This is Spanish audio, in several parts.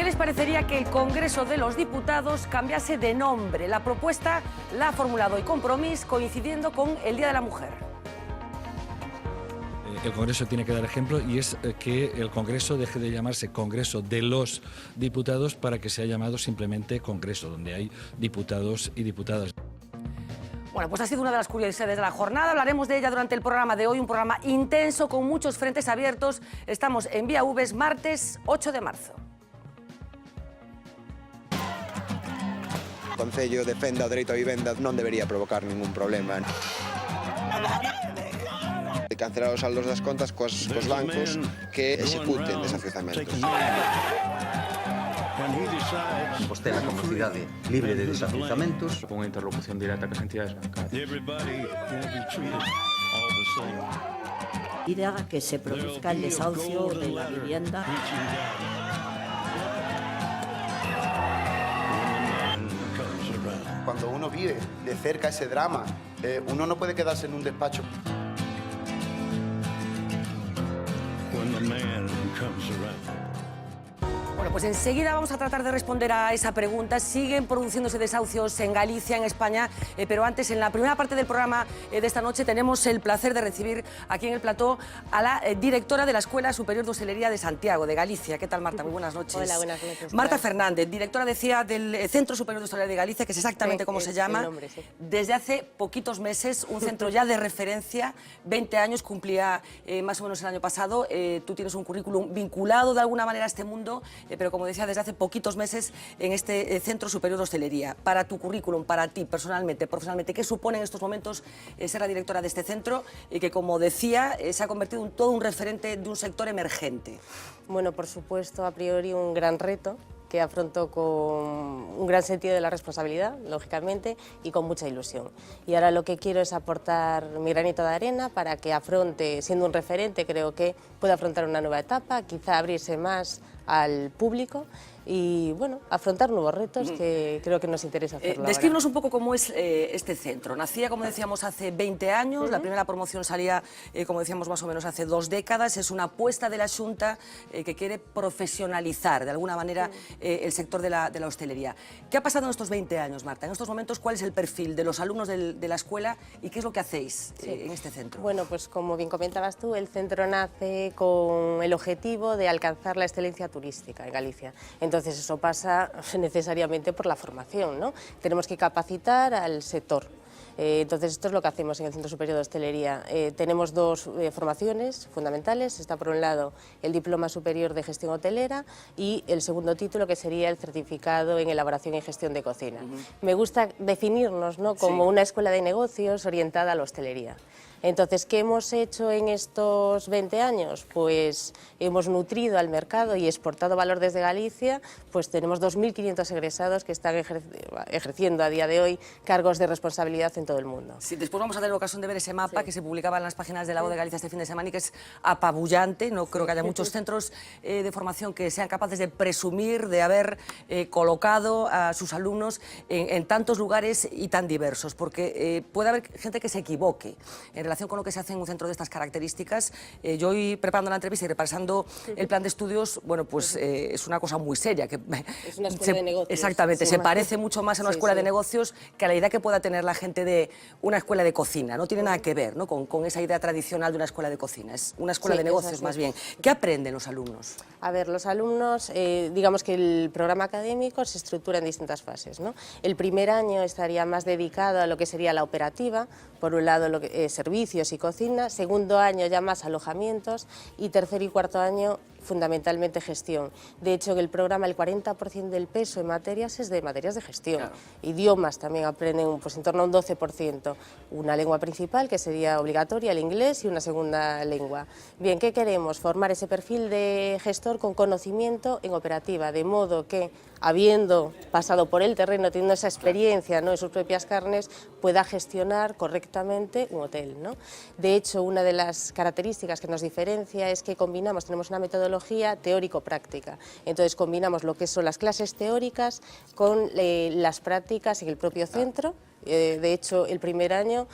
¿Qué les parecería que el Congreso de los Diputados cambiase de nombre? La propuesta la ha formulado hoy Compromís, coincidiendo con el Día de la Mujer. El Congreso tiene que dar ejemplo y es que el Congreso deje de llamarse Congreso de los Diputados para que sea llamado simplemente Congreso, donde hay diputados y diputadas. Bueno, pues ha sido una de las curiosidades de la jornada. Hablaremos de ella durante el programa de hoy, un programa intenso con muchos frentes abiertos. Estamos en Vía Uves, martes 8 de marzo. O Concello defenda o dereito a vivenda non debería provocar ningún problema. Cancelar os saldos das contas cos bancos que executen desafiuzamentos. Vostede como cidade libre de desafiuzamentos. Con unha interlocución directa cas entidades bancarias. Y de haga que se produzca el desahucio de la vivienda. Cuando uno vive de cerca ese drama, uno no puede quedarse en un despacho. Bueno, pues enseguida vamos a tratar de responder a esa pregunta. Siguen produciéndose desahucios en Galicia, en España, pero antes, en la primera parte del programa de esta noche, tenemos el placer de recibir aquí en el plató a la directora de la Escuela Superior de Hostelería de Santiago, de Galicia. ¿Qué tal, Marta? Muy buenas noches. Hola, buenas noches. Marta Fernández, directora, decía, del Centro Superior de Hostelería de Galicia, que es exactamente como se llama. El nombre, sí. Desde hace poquitos meses, un centro ya de referencia, 20 años, cumplía más o menos el año pasado. Tú tienes un currículum vinculado de alguna manera a este mundo, pero como decía, desde hace poquitos meses en este Centro Superior de Hostelería. Para tu currículum, para ti personalmente, profesionalmente, ¿qué supone en estos momentos ser la directora de este centro y que, como decía, se ha convertido en todo un referente de un sector emergente? Bueno, por supuesto, a priori un gran reto que afronto con un gran sentido de la responsabilidad, lógicamente, y con mucha ilusión. Y ahora lo que quiero es aportar mi granito de arena para que afronte, siendo un referente, creo que pueda afrontar una nueva etapa, quizá abrirse más al público y, bueno, afrontar nuevos retos que creo que nos interesa hacerlo. Describirnos un poco cómo es este centro. Nacía, como decíamos, hace 20 años, la primera promoción salía, como decíamos, más o menos hace 2 décadas. Es una apuesta de la Xunta que quiere profesionalizar, de alguna manera, el sector de la hostelería. ¿Qué ha pasado en estos 20 años, Marta? En estos momentos, ¿cuál es el perfil de los alumnos de la escuela y qué es lo que hacéis en este centro? Bueno, pues como bien comentabas tú, el centro nace con el objetivo de alcanzar la excelencia turística en Galicia. Entonces eso pasa necesariamente por la formación, ¿no? Tenemos que capacitar al sector. Entonces esto es lo que hacemos en el Centro Superior de Hostelería. Tenemos 2 formaciones fundamentales. Está por un lado el Diploma Superior de Gestión Hotelera y el segundo título, que sería el Certificado en Elaboración y Gestión de Cocina. Me gusta definirnos, ¿no?, como una escuela de negocios orientada a la hostelería. Entonces, ¿qué hemos hecho en estos 20 años? Pues hemos nutrido al mercado y exportado valor desde Galicia. Pues tenemos 2.500 egresados que están ejerciendo a día de hoy cargos de responsabilidad en todo el mundo. Sí, después vamos a tener ocasión de ver ese mapa que se publicaba en las páginas de La Voz de Galicia este fin de semana y que es apabullante. No creo que haya muchos centros de formación que sean capaces de presumir de haber colocado a sus alumnos en tantos lugares y tan diversos, porque puede haber gente que se equivoque en relación con lo que se hace en un centro de estas características. Yo hoy, preparando la entrevista y repasando el plan de estudios, bueno, pues es una cosa muy seria. Que es una escuela de negocios. Exactamente, se parece mucho más a una escuela de negocios que a la idea que pueda tener la gente de una escuela de cocina. No tiene nada que ver, ¿no?, con esa idea tradicional de una escuela de cocina. Es una escuela de negocios más bien. ¿Qué aprenden los alumnos? A ver, los alumnos, digamos que el programa académico se estructura en distintas fases, ¿no? El primer año estaría más dedicado a lo que sería la operativa, por un lado servicios y cocina, segundo año ya más alojamientos y tercer y cuarto año fundamentalmente gestión. De hecho, en el programa el 40% del peso en materias es de materias de gestión. Claro. Idiomas también aprenden pues, en torno a un 12%. Una lengua principal, que sería obligatoria, el inglés, y una segunda lengua. Bien, ¿qué queremos? Formar ese perfil de gestor con conocimiento en operativa, de modo que, habiendo pasado por el terreno, teniendo esa experiencia, ¿no?, en sus propias carnes, pueda gestionar correctamente un hotel, ¿no? De hecho, una de las características que nos diferencia es que tenemos una metodología teórico-práctica. Entonces combinamos lo que son las clases teóricas con las prácticas en el propio centro, De hecho, el primer año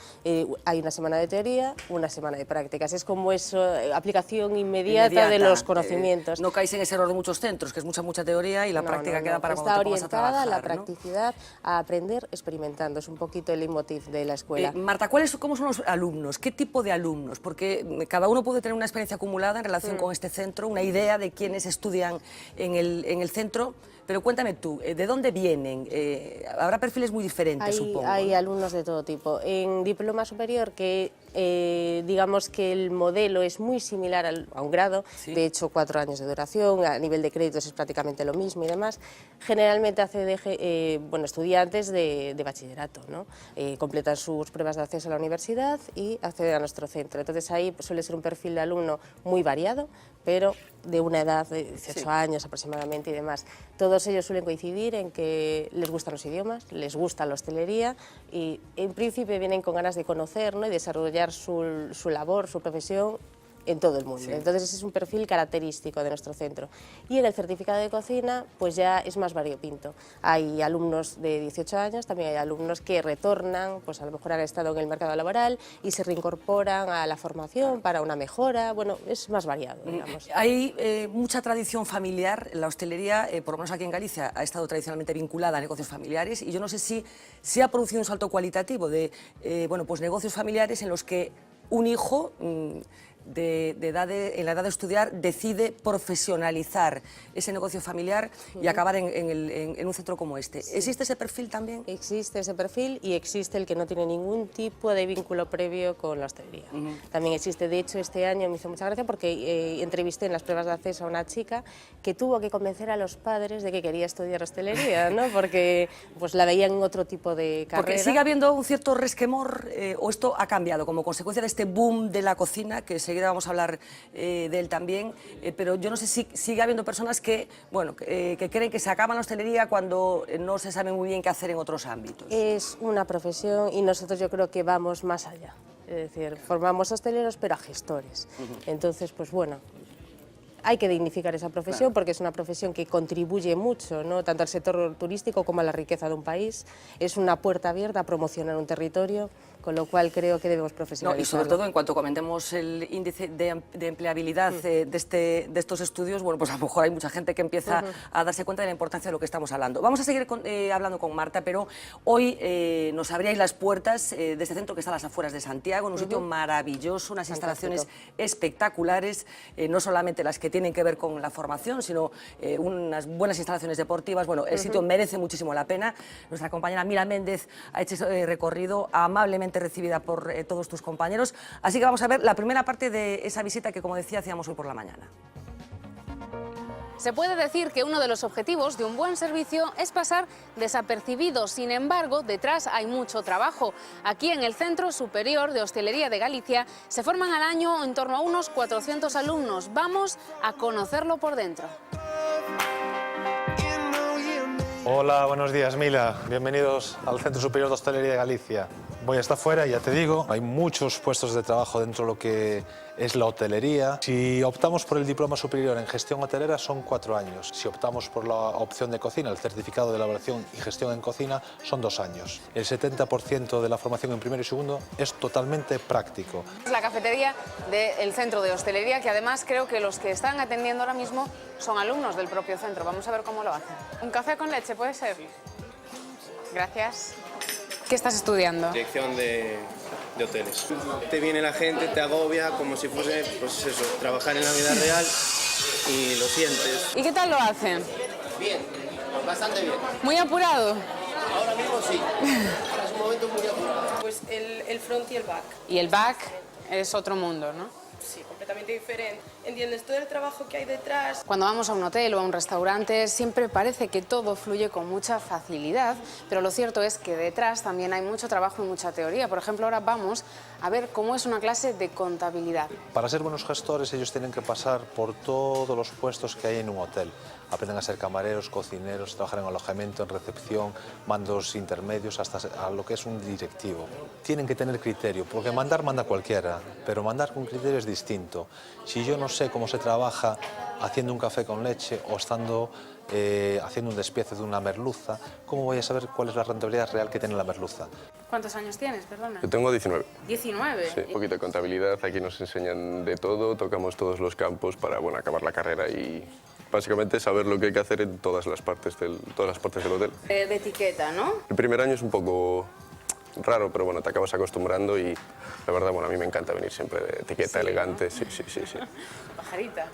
hay una semana de teoría, una semana de prácticas. Es como eso, aplicación inmediata de los conocimientos. No caéis en ese error de muchos centros, que es mucha teoría y la práctica queda para cuando Está te pongas a trabajar. orientada la ¿no? practicidad a aprender experimentando. Es un poquito el leitmotiv de la escuela. Marta, ¿cómo son los alumnos? ¿Qué tipo de alumnos? Porque cada uno puede tener una experiencia acumulada en relación con este centro, una idea de quiénes estudian en el centro, pero cuéntame tú, ¿de dónde vienen? Habrá perfiles muy diferentes, supongo. Hay alumnos de todo tipo. En diploma superior, que digamos que el modelo es muy similar a un grado, ¿Sí? De hecho 4 años de duración, a nivel de créditos es prácticamente lo mismo y demás, generalmente accede estudiantes de bachillerato, ¿no? Completan sus pruebas de acceso a la universidad y acceden a nuestro centro. Entonces ahí suele ser un perfil de alumno muy variado, pero de una edad de 18 años aproximadamente y demás. Todos ellos suelen coincidir en que les gustan los idiomas, les gusta la hostelería y en principio vienen con ganas de conocer, ¿no? Y desarrollar su labor, su profesión en todo el mundo. Entonces ese es un perfil característico de nuestro centro. Y en el certificado de cocina pues ya es más variopinto. Hay alumnos de 18 años, también hay alumnos que retornan, pues a lo mejor han estado en el mercado laboral y se reincorporan a la formación para una mejora. Bueno, es más variado, digamos. Hay mucha tradición familiar. La hostelería, por lo menos aquí en Galicia, ha estado tradicionalmente vinculada a negocios familiares y yo no sé si se ha producido un salto cualitativo de negocios familiares en los que un hijo en la edad de estudiar decide profesionalizar ese negocio familiar y acabar en un centro como este. Sí. ¿Existe ese perfil también? Existe ese perfil y existe el que no tiene ningún tipo de vínculo previo con la hostelería. También existe, de hecho este año me hizo mucha gracia porque entrevisté en las pruebas de acceso a una chica que tuvo que convencer a los padres de que quería estudiar hostelería, ¿no? Porque pues la veían en otro tipo de carrera. Porque sigue habiendo un cierto resquemor o esto ha cambiado como consecuencia de este boom de la cocina, que enseguida vamos a hablar de él también, pero yo no sé si sigue habiendo personas que creen que se acaba la hostelería cuando no se sabe muy bien qué hacer en otros ámbitos. Es una profesión y nosotros yo creo que vamos más allá. Es decir, formamos hosteleros pero a gestores. Entonces, pues bueno, hay que dignificar esa profesión porque es una profesión que contribuye mucho, ¿no? Tanto al sector turístico como a la riqueza de un país. Es una puerta abierta a promocionar un territorio, con lo cual creo que debemos profesionalizarlo. Y sobre todo, en cuanto comentemos el índice de empleabilidad de estos estudios, bueno, pues a lo mejor hay mucha gente que empieza a darse cuenta de la importancia de lo que estamos hablando. Vamos a seguir hablando con Marta, pero hoy nos abríais las puertas de este centro que está a las afueras de Santiago, en un sitio maravilloso, unas instalaciones espectaculares, no solamente las que tienen que ver con la formación, sino unas buenas instalaciones deportivas. Bueno, el sitio merece muchísimo la pena. Nuestra compañera Mila Méndez ha hecho ese recorrido amablemente recibida por todos tus compañeros. Así que vamos a ver la primera parte de esa visita que, como decía, hacíamos hoy por la mañana. Se puede decir que uno de los objetivos de un buen servicio es pasar desapercibido. Sin embargo, detrás hay mucho trabajo. Aquí en el Centro Superior de Hostelería de Galicia se forman al año en torno a unos 400 alumnos. Vamos a conocerlo por dentro. Hola, buenos días, Mila. Bienvenidos al Centro Superior de Hostelería de Galicia. Voy hasta afuera, ya te digo, hay muchos puestos de trabajo dentro de lo que es la hotelería. Si optamos por el diploma superior en gestión hotelera son 4 años. Si optamos por la opción de cocina, el certificado de elaboración y gestión en cocina, son 2 años. El 70% de la formación en primero y segundo es totalmente práctico. Es la cafetería del Centro de Hostelería, que además creo que los que están atendiendo ahora mismo son alumnos del propio centro. Vamos a ver cómo lo hacen. ¿Un café con leche puede ser? Gracias. ¿Qué estás estudiando? Dirección de hoteles. Te viene la gente, te agobia como si fuese, pues eso, trabajar en la vida real y lo sientes. ¿Y qué tal lo hacen? Bien, bastante bien. ¿Muy apurado? Ahora mismo sí. Es un momento muy apurado. Pues el front y el back. Y el back es otro mundo, ¿no? Sí, completamente diferente. ¿Entiendes todo el trabajo que hay detrás? Cuando vamos a un hotel o a un restaurante siempre parece que todo fluye con mucha facilidad, pero lo cierto es que detrás también hay mucho trabajo y mucha teoría. Por ejemplo, ahora vamos a ver cómo es una clase de contabilidad. Para ser buenos gestores ellos tienen que pasar por todos los puestos que hay en un hotel. Aprenden a ser camareros, cocineros, trabajar en alojamiento, en recepción, mandos intermedios, hasta a lo que es un directivo. Tienen que tener criterio, porque mandar manda cualquiera, pero mandar con criterio es distinto. Si yo no sé cómo se trabaja haciendo un café con leche o estando haciendo un despiece de una merluza, ¿cómo voy a saber cuál es la rentabilidad real que tiene la merluza? ¿Cuántos años tienes, perdona? Yo tengo 19. 19. Sí, un poquito de contabilidad, aquí nos enseñan de todo, tocamos todos los campos para acabar la carrera y básicamente saber lo que hay que hacer en todas las partes del hotel. De etiqueta, ¿no? El primer año es un poco raro, pero bueno, te acabas acostumbrando y la verdad, bueno, a mí me encanta venir siempre de etiqueta, elegante, ¿no? Sí. Pajarita.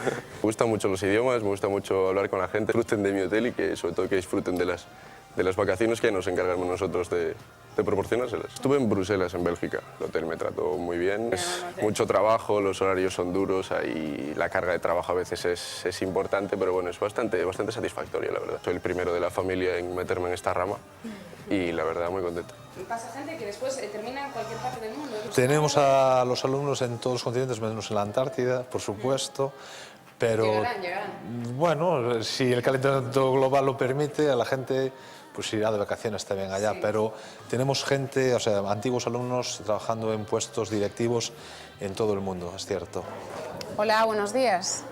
Me gustan mucho los idiomas, me gusta mucho hablar con la gente, disfruten de mi hotel y que sobre todo que disfruten de las vacaciones que nos encargamos nosotros de proporcionárselas. Estuve en Bruselas, en Bélgica. El hotel me trató muy bien. Es mucho trabajo, los horarios son duros, ahí la carga de trabajo a veces es importante, pero bueno, es bastante satisfactorio, la verdad. Soy el primero de la familia en meterme en esta rama y la verdad muy contento. Pasa gente que después termina en cualquier parte del mundo. Tenemos a los alumnos en todos los continentes, menos en la Antártida, por supuesto. Pero llegarán. Bueno, si el calentamiento global lo permite, a la gente pues irá de vacaciones también allá, pero tenemos gente, o sea, antiguos alumnos trabajando en puestos directivos en todo el mundo, es cierto. Hola, buenos días.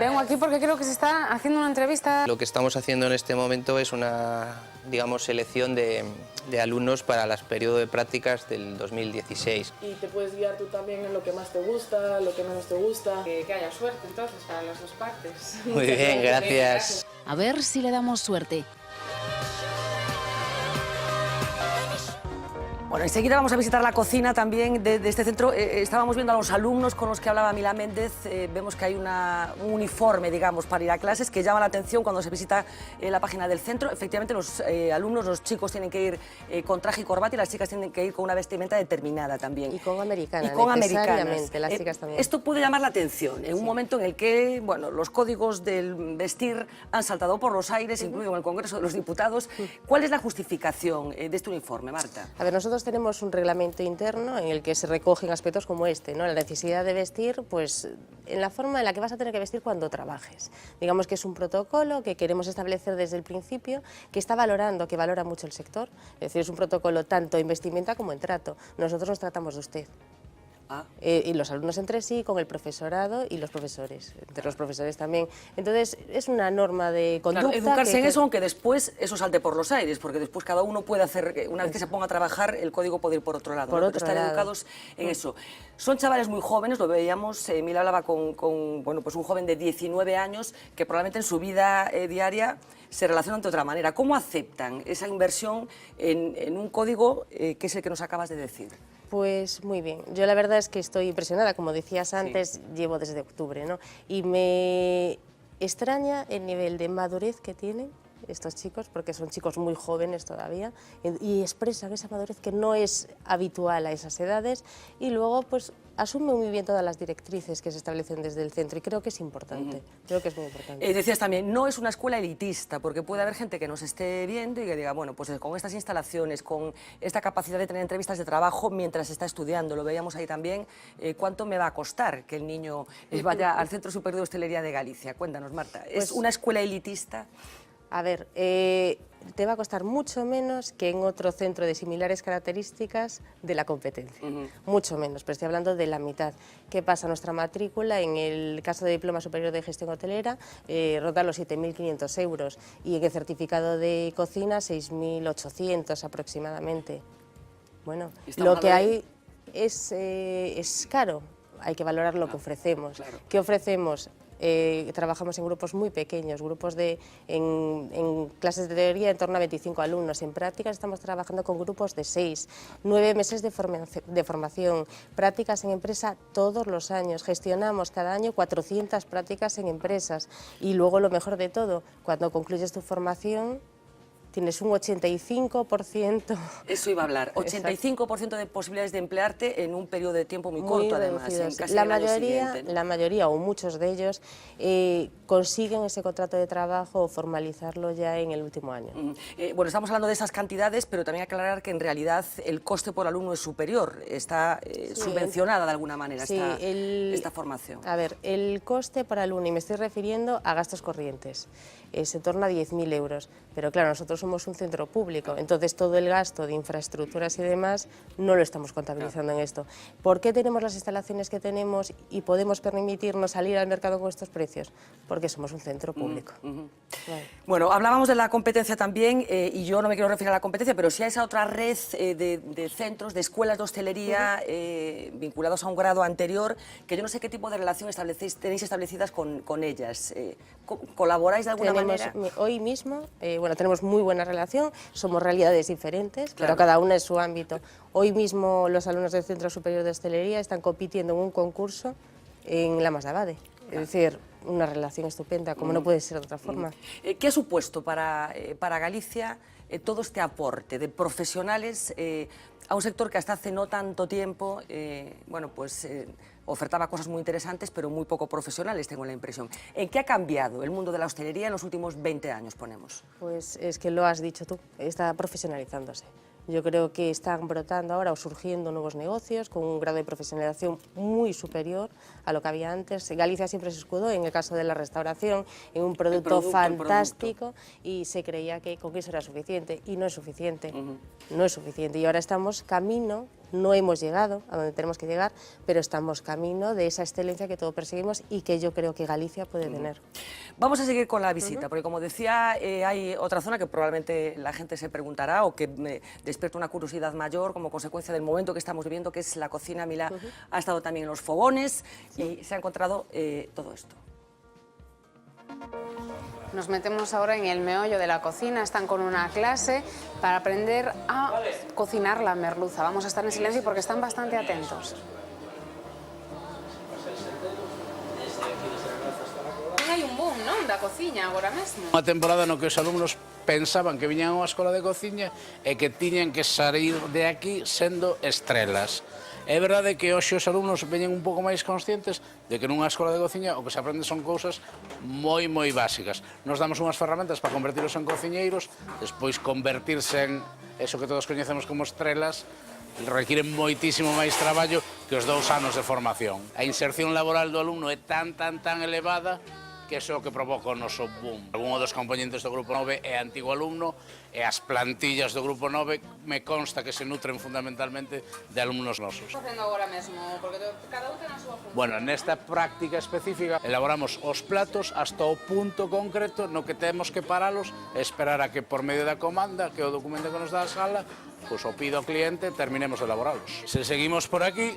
Vengo aquí porque creo que se está haciendo una entrevista. Lo que estamos haciendo en este momento es una, digamos, selección de alumnos para el periodo de prácticas del 2016. Y te puedes guiar tú también en lo que más te gusta, lo que menos te gusta. Que haya suerte entonces para las dos partes. Muy bien, gracias. A ver si le damos suerte. Bueno, enseguida vamos a visitar la cocina también de este centro. Estábamos viendo a los alumnos con los que hablaba Milá Méndez. Vemos que hay un uniforme, digamos, para ir a clases que llama la atención cuando se visita la página del centro. Efectivamente, los alumnos, los chicos tienen que ir con traje y corbata y las chicas tienen que ir con una vestimenta determinada también. Y con americana, necesariamente, las chicas también. Esto puede llamar la atención en un momento en el que, bueno, los códigos del vestir han saltado por los aires, incluido en el Congreso de los Diputados. ¿Cuál es la justificación de este uniforme, Marta? A ver, nosotros tenemos un reglamento interno en el que se recogen aspectos como este, ¿no? La necesidad de vestir, pues, en la forma en la que vas a tener que vestir cuando trabajes. Digamos que es un protocolo que queremos establecer desde el principio, que valora mucho el sector. Es decir, es un protocolo tanto en vestimenta como en trato. Nosotros nos tratamos de usted. Y los alumnos entre sí, con el profesorado y los profesores, entre los profesores también. Entonces, es una norma de conducta. Claro, educarse en eso, aunque después eso salte por los aires, porque después cada uno puede hacer, una vez que se ponga a trabajar, el código puede ir por otro lado. Pero estar educados en eso. Son chavales muy jóvenes, lo veíamos, Milá hablaba con bueno, pues un joven de 19 años que probablemente en su vida diaria se relacionan de otra manera. ¿Cómo aceptan esa inversión en un código que es el que nos acabas de decir? Pues muy bien. Yo la verdad es que estoy impresionada, como decías antes, llevo desde octubre, ¿no? Y me extraña el nivel de madurez que tienen estos chicos, porque son chicos muy jóvenes todavía, y expresan esa madurez que no es habitual a esas edades, y luego pues asumen muy bien todas las directrices que se establecen desde el centro, y creo que es importante, creo que es muy importante. Decías también, no es una escuela elitista, porque puede haber gente que nos esté viendo y que diga, bueno, pues con estas instalaciones, con esta capacidad de tener entrevistas de trabajo mientras está estudiando, lo veíamos ahí también, ¿cuánto me va a costar que el niño vaya al Centro Superior de Hostelería de Galicia? Cuéntanos, Marta, ¿es una escuela elitista? A ver, te va a costar mucho menos que en otro centro de similares características de la competencia. Mucho menos, pero estoy hablando de la mitad. ¿Qué pasa? Nuestra matrícula, en el caso de Diploma Superior de Gestión Hotelera, ronda los 7.500 euros y en el certificado de cocina 6.800 aproximadamente. Bueno, lo que hay es caro, hay que valorar lo que ofrecemos. Claro. ¿Qué ofrecemos? Trabajamos en grupos muy pequeños, grupos en clases de teoría en torno a 25 alumnos. En prácticas estamos trabajando con grupos de 6, 9 meses de formación, prácticas en empresa todos los años. Gestionamos cada año 400 prácticas en empresas y luego lo mejor de todo, cuando concluyes tu formación tienes un 85%. Eso iba a hablar, 85% de posibilidades de emplearte en un periodo de tiempo muy corto, además. Casi la mayoría o muchos de ellos consiguen ese contrato de trabajo o formalizarlo ya en el último año. Bueno, estamos hablando de esas cantidades, pero también aclarar que en realidad el coste por alumno es superior, está subvencionada de alguna manera esta formación. A ver, el coste por alumno, y me estoy refiriendo a gastos corrientes. se torna a 10.000 euros. Pero claro, nosotros somos un centro público, entonces todo el gasto de infraestructuras y demás no lo estamos contabilizando en esto. ¿Por qué tenemos las instalaciones que tenemos y podemos permitirnos salir al mercado con estos precios? Porque somos un centro público. Vale. Bueno, hablábamos de la competencia también, y yo no me quiero referir a la competencia, pero sí a esa otra red de centros, de escuelas de hostelería vinculados a un grado anterior, que yo no sé qué tipo de relación tenéis establecidas con ellas. ¿Colaboráis de alguna manera? Hoy mismo, bueno, tenemos muy buena relación, somos realidades diferentes, pero cada una en su ámbito. Hoy mismo los alumnos del Centro Superior de Hostelería están compitiendo en un concurso en Lamas de Abade. Es decir, una relación estupenda, como no puede ser de otra forma. ¿Qué ha supuesto para Galicia todo este aporte de profesionales a un sector que hasta hace no tanto tiempo, bueno, pues ofertaba cosas muy interesantes, pero muy poco profesionales, tengo la impresión? ¿En qué ha cambiado el mundo de la hostelería en los últimos 20 años, ponemos? Pues es que lo has dicho tú, está profesionalizándose. Yo creo que están brotando ahora o surgiendo nuevos negocios con un grado de profesionalización muy superior a lo que había antes. Galicia siempre se escudó, en el caso de la restauración, en un producto fantástico y se creía que con eso era suficiente y no es suficiente. No es suficiente y ahora estamos camino, no hemos llegado a donde tenemos que llegar, pero estamos camino de esa excelencia que todos perseguimos y que yo creo que Galicia puede tener. Vamos a seguir con la visita, porque como decía, hay otra zona que probablemente la gente se preguntará o que me despierta una curiosidad mayor como consecuencia del momento que estamos viviendo, que es la cocina. Mila ha estado también en los fogones y se ha encontrado todo esto. Nos metemos ahora en el meollo de la cocina, están con una clase para aprender a cocinar la merluza. Vamos a estar en silencio porque están bastante atentos. Hai un boom, non, da cociña agora mesmo. Unha temporada no que os alumnos pensaban que viñan a unha escola de cociña e que tiñan que sair de aquí sendo estrelas. É verdade que hoxe os alumnos veñen un pouco máis conscientes de que nunha escola de cociña o que se aprende son cousas moi básicas. Nos damos unhas ferramentas para convertirlos en cociñeiros, despois convertirse en eso que todos coñecemos como estrelas, requiren moitísimo máis traballo que os 2 anos de formación. A inserción laboral do alumno é tan elevada que é o que provoca o noso boom. Algún dos componentes do Grupo 9 é antigo alumno e as plantillas do Grupo 9 me consta que se nutren fundamentalmente de alumnos nosos. Estou facendo agora mesmo, porque cada un ten a súa función. Bueno, nesta práctica específica elaboramos os platos hasta o punto concreto no que temos que paralos e esperar a que por medio da comanda, que é o documento que nos dá a sala, pois o pido ao cliente, terminemos de elaboralos. Se seguimos por aquí,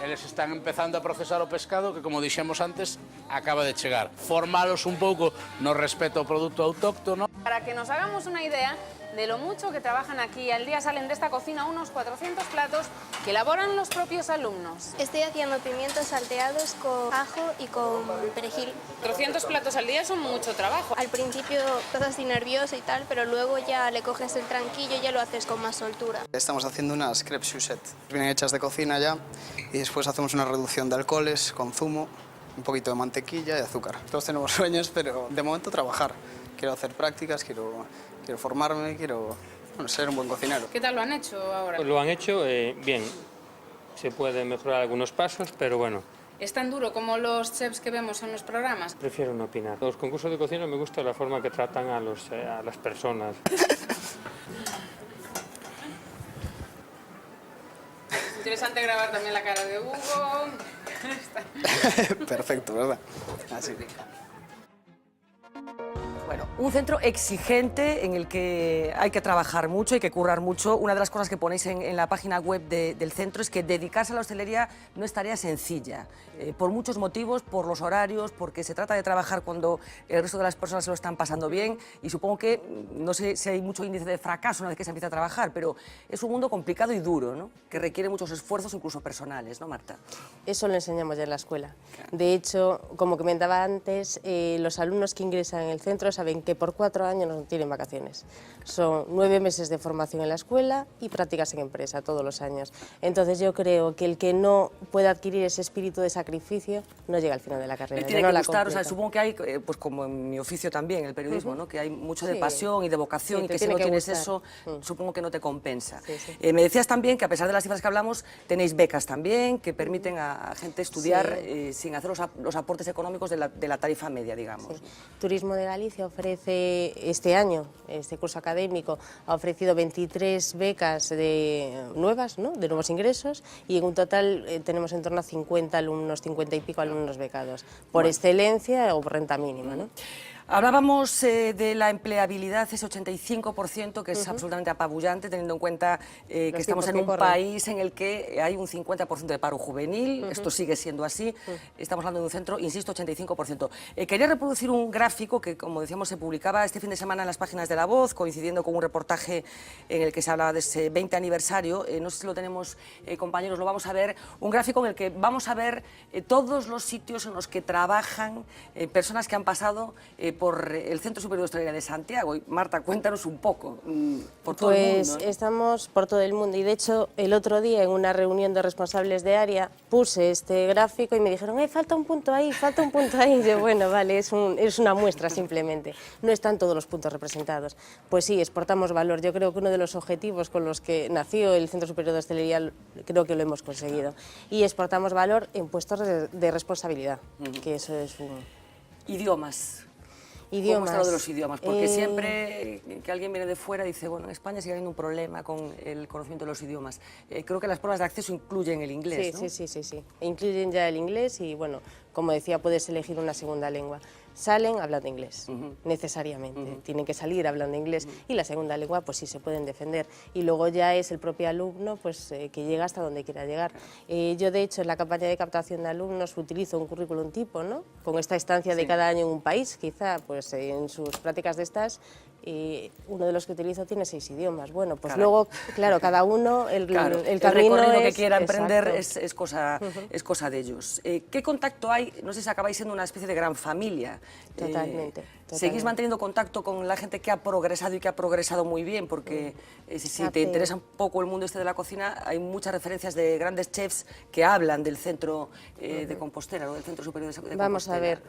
eles están empezando a procesar o pescado que, como dixemos antes, acaba de chegar. Formalos un pouco no respeto ao produto autóctono. Para que nos hagamos una idea de lo mucho que trabajan aquí, al día salen de esta cocina unos 400 platos que elaboran los propios alumnos. Estoy haciendo pimientos salteados con ajo y con perejil. 400 platos al día son mucho trabajo. Al principio estás así nervioso y tal, pero luego ya le coges el tranquillo y ya lo haces con más soltura. Estamos haciendo unas crepes Suzette. Vienen hechas de cocina ya y después hacemos una reducción de alcoholes con zumo, un poquito de mantequilla y azúcar. Todos tenemos sueños, pero de momento trabajar. Quiero hacer prácticas, quiero formarme, quiero ser un buen cocinero. ¿Qué tal lo han hecho ahora? Pues lo han hecho bien. Se puede mejorar algunos pasos, pero bueno. ¿Es tan duro como los chefs que vemos en los programas? Prefiero no opinar. Los concursos de cocina me gusta la forma que tratan a las personas. Es interesante grabar también la cara de Hugo. Perfecto, ¿verdad? Así. Bueno, un centro exigente en el que hay que trabajar mucho, hay que currar mucho. Una de las cosas que ponéis en la página web del centro es que dedicarse a la hostelería no es tarea sencilla, por muchos motivos, por los horarios, porque se trata de trabajar cuando el resto de las personas se lo están pasando bien y supongo que, no sé si hay mucho índice de fracaso una vez que se empieza a trabajar, pero es un mundo complicado y duro, ¿no? Que requiere muchos esfuerzos, incluso personales, ¿no, Marta? Eso lo enseñamos ya en la escuela. De hecho, como comentaba antes, los alumnos que ingresan en el centro saben que que por 4 años no tienen vacaciones. Son 9 meses de formación en la escuela y prácticas en empresa todos los años. Entonces yo creo que el que no pueda adquirir ese espíritu de sacrificio no llega al final de la carrera. Tiene que gustar, o sea, supongo que hay, pues como en mi oficio también, el periodismo, ¿no? Que hay mucho de pasión y de vocación y que si no tienes eso, supongo que no te compensa. Me decías también que a pesar de las cifras que hablamos, tenéis becas también que permiten a gente estudiar sin hacer los aportes económicos de la tarifa media, digamos. Turismo de Galicia ofrece este año, este curso académico, ha ofrecido 23 becas nuevas, ¿no? De nuevos ingresos, y en un total tenemos en torno a 50 alumnos, 50 y pico alumnos becados, por excelencia o por renta mínima, ¿no? Hablábamos de la empleabilidad, ese 85%, que es absolutamente apabullante, teniendo en cuenta que estamos en un país en el que hay un 50% de paro juvenil, esto sigue siendo así, estamos hablando de un centro, insisto, 85%. Quería reproducir un gráfico que, como decíamos, se publicaba este fin de semana en las páginas de La Voz, coincidiendo con un reportaje en el que se hablaba de ese 20 aniversario, no sé si lo tenemos, compañeros, lo vamos a ver, un gráfico en el que vamos a ver todos los sitios en los que trabajan personas que han pasado por el Centro Superior de Hostelería de Santiago. Y Marta, cuéntanos un poco, por todo el mundo, ¿no? Pues estamos por todo el mundo, y de hecho el otro día en una reunión de responsables de área puse este gráfico y me dijeron, falta un punto ahí, falta un punto ahí. Y yo, bueno, vale, es una muestra simplemente, no están todos los puntos representados. Pues sí, exportamos valor. Yo creo que uno de los objetivos con los que nació el Centro Superior de Hostelería, creo que lo hemos conseguido. Y exportamos valor en puestos de responsabilidad, que eso es un... Idiomas. ¿Cómo está lo de los idiomas? Porque siempre que alguien viene de fuera dice, bueno, en España sigue habiendo un problema con el conocimiento de los idiomas. Creo que las pruebas de acceso incluyen el inglés, ¿no? Sí. Incluyen ya el inglés y, bueno, como decía, puedes elegir una segunda lengua. Salen hablando inglés, necesariamente, tienen que salir hablando inglés, y la segunda lengua pues sí se pueden defender, y luego ya es el propio alumno pues que llega hasta donde quiera llegar. Yo de hecho en la campaña de captación de alumnos utilizo un currículum tipo, ¿no? Con esta estancia de cada año en un país, quizá pues en sus prácticas de estas, uno de los que utilizo tiene 6 idiomas. Bueno, pues luego, claro, cada uno, el camino recorrido que quiera emprender es cosa de ellos. ¿Qué contacto hay? No sé si acabáis siendo una especie de gran familia. Totalmente. ¿Seguís manteniendo contacto con la gente que ha progresado y que ha progresado muy bien? Porque si te interesa un poco el mundo este de la cocina, hay muchas referencias de grandes chefs que hablan del centro de Compostela, ¿no? Del Centro Superior de Compostela. Vamos a ver,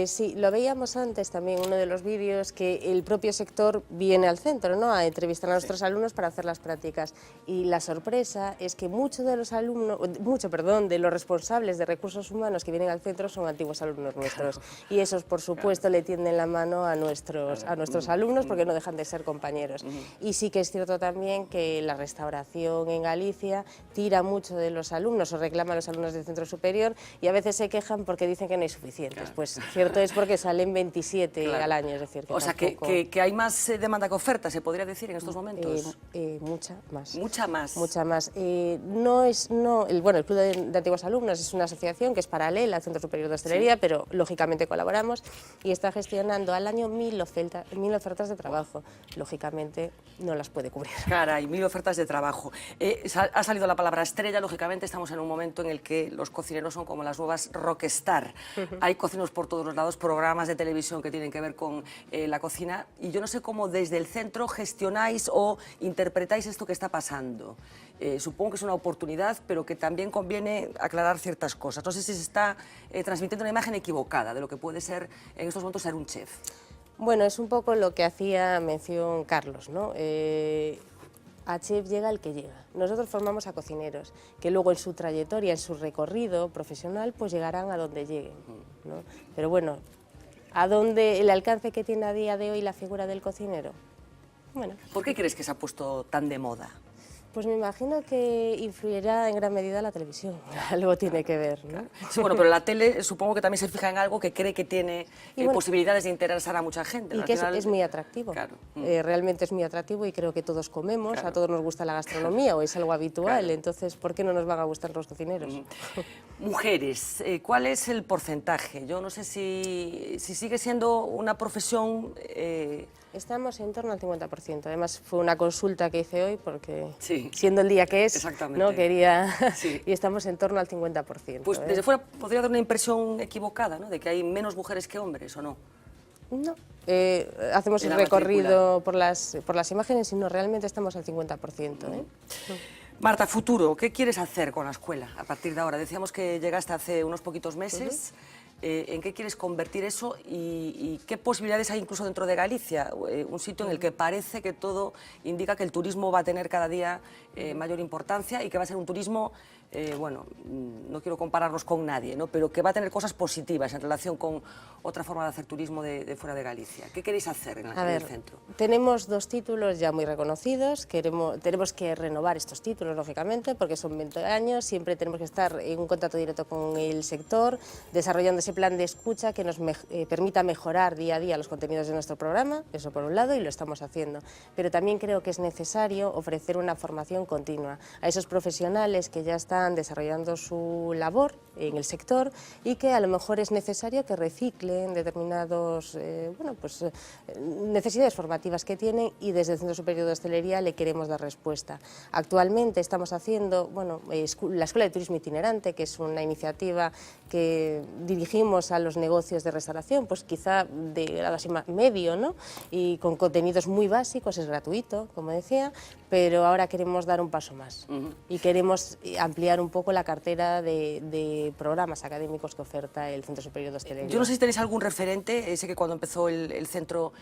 sí, lo veíamos antes también, uno de los vídeos, que el propio sector viene al centro, ¿no? A entrevistar a nuestros alumnos para hacer las prácticas. Y la sorpresa es que muchos de los de los responsables de recursos humanos que vienen al centro son antiguos alumnos nuestros. Y esos, por supuesto, le tienden la mano a nuestros alumnos, porque no dejan de ser compañeros. Y sí que es cierto también que la restauración en Galicia tira mucho de los alumnos, o reclama a los alumnos del centro superior, y a veces se quejan porque dicen que no hay suficientes. Pues cierto es, porque salen 27 al año, es decir, que o sea, que hay más demanda que oferta, se podría decir en estos momentos. Mucha más. Mucha más. Mucha más. El Club de Antiguos Alumnos es una asociación que es paralela al Centro Superior de Hostelería, pero lógicamente colaboramos, y está gestionando al año 1000 ofertas de trabajo. Lógicamente no las puede cubrir. Caray, 1000 ofertas de trabajo. Ha salido la palabra estrella, lógicamente estamos en un momento en el que los cocineros son como las nuevas rockstar. Hay cocineros por todos los lados, programas de televisión que tienen que ver con la cocina, y yo no sé cómo desde el centro gestionáis o interpretáis esto que está pasando. Supongo que es una oportunidad, pero que también conviene aclarar ciertas cosas. No sé si se está transmitiendo una imagen equivocada de lo que puede ser en estos momentos ser un chef. Bueno, es un poco lo que hacía mención Carlos, ¿no? A chef llega el que llega. Nosotros formamos a cocineros, que luego en su trayectoria, en su recorrido profesional, pues llegarán a donde lleguen, ¿no? Pero bueno, ¿a dónde el alcance que tiene a día de hoy la figura del cocinero? Bueno. ¿Por qué crees que se ha puesto tan de moda? Pues me imagino que influirá en gran medida la televisión, algo tiene que ver, ¿no? Sí, bueno, pero la tele supongo que también se fija en algo que cree que tiene posibilidades de interesar a mucha gente. Y que es muy atractivo, realmente es muy atractivo, y creo que todos comemos, a todos nos gusta la gastronomía, o es algo habitual, entonces ¿por qué no nos van a gustar los cocineros? Mujeres, ¿cuál es el porcentaje? Yo no sé si sigue siendo una profesión... Estamos en torno al 50%, además fue una consulta que hice hoy, porque siendo el día que es, ¿no? Quería... y estamos en torno al 50%. Pues desde fuera podría dar una impresión equivocada, ¿no? De que hay menos mujeres que hombres, ¿o no? No. Hacemos un la recorrido por las imágenes y no, realmente estamos al 50%. Marta, futuro, ¿qué quieres hacer con la escuela a partir de ahora? Decíamos que llegaste hace unos poquitos meses. ¿En qué quieres convertir eso y qué posibilidades hay incluso dentro de Galicia? Un sitio en el que parece que todo indica que el turismo va a tener cada día mayor importancia y que va a ser un turismo, bueno, no quiero compararnos con nadie, ¿no? Pero que va a tener cosas positivas en relación con otra forma de hacer turismo de fuera de Galicia. ¿Qué queréis hacer en el centro? Tenemos 2 títulos ya muy reconocidos, tenemos que renovar estos títulos, lógicamente, porque son 20 años, siempre tenemos que estar en un contacto directo con el sector, desarrollando ese plan de escucha que nos permita mejorar día a día los contenidos de nuestro programa, eso por un lado, y lo estamos haciendo. Pero también creo que es necesario ofrecer una formación continua a esos profesionales que ya están desarrollando su labor en el sector y que a lo mejor es necesario que reciclen determinados necesidades formativas que tienen, y desde el Centro Superior de Hostelería le queremos dar respuesta. Actualmente estamos haciendo la Escuela de Turismo Itinerante, que es una iniciativa que dirigimos a los negocios de restauración, pues quizá de grado así medio, ¿no? Y con contenidos muy básicos, es gratuito, como decía, pero ahora queremos dar un paso más y queremos ampliar un poco la cartera de programas académicos que oferta el Centro Superior de Hostelería. Yo no sé si tenéis algún referente, sé que cuando empezó el centro,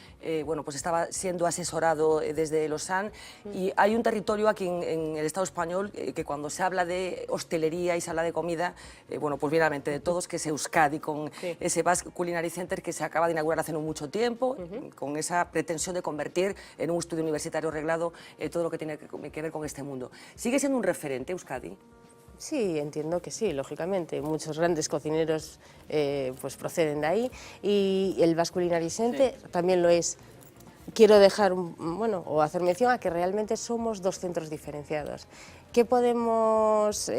pues estaba siendo asesorado desde Lausanne, y hay un territorio aquí en el Estado español que cuando se habla de hostelería y se habla de comida, pues viene a la mente de todos, que es Euskadi, con ese Basque Culinary Center que se acaba de inaugurar hace no mucho tiempo, con esa pretensión de convertir en un estudio universitario reglado todo lo que tiene que ver con este mundo. ¿Sigue siendo un referente Euskadi? Sí, entiendo que sí, lógicamente. Muchos grandes cocineros pues proceden de ahí, y el Basque Culinary Center también lo es. Quiero dejar, o hacer mención a que realmente somos 2 centros diferenciados. ¿Qué podemos,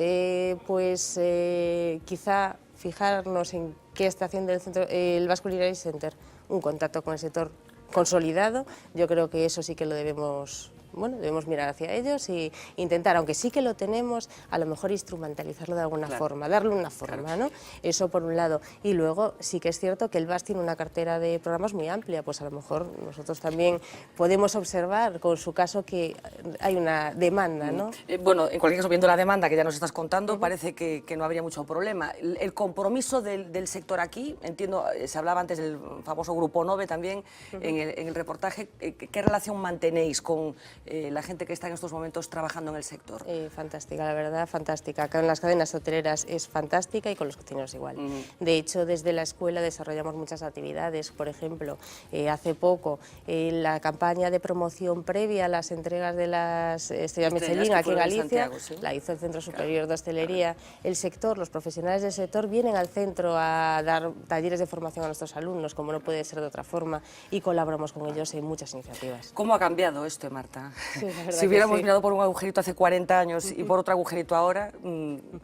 quizá fijarnos en qué está haciendo el Basque Culinary Center? Un contacto con el sector consolidado. Yo creo que eso sí que lo debemos mirar hacia ellos e intentar, aunque sí que lo tenemos, a lo mejor instrumentalizarlo de alguna forma, darle una forma, ¿no? Eso por un lado. Y luego sí que es cierto que el BAS tiene una cartera de programas muy amplia, pues a lo mejor nosotros también podemos observar con su caso que hay una demanda, ¿no? Bueno, en cualquier caso, viendo la demanda que ya nos estás contando, parece que no habría mucho problema. El compromiso del sector aquí, entiendo, se hablaba antes del famoso Grupo 9 también, en el reportaje, ¿qué relación mantenéis con la gente que está en estos momentos trabajando en el sector? Fantástica, la verdad, fantástica. Con las cadenas hoteleras es fantástica y con los cocineros igual. De hecho, desde la escuela desarrollamos muchas actividades. Por ejemplo, hace poco, la campaña de promoción previa a las entregas de las estrellas Michelin aquí en Galicia, la hizo el Centro Superior de Hostelería. El sector, los profesionales del sector vienen al centro a dar talleres de formación a nuestros alumnos, como no puede ser de otra forma, y colaboramos con ellos en muchas iniciativas. ¿Cómo ha cambiado esto, Marta? Sí, si hubiéramos mirado por un agujerito hace 40 años y por otro agujerito ahora,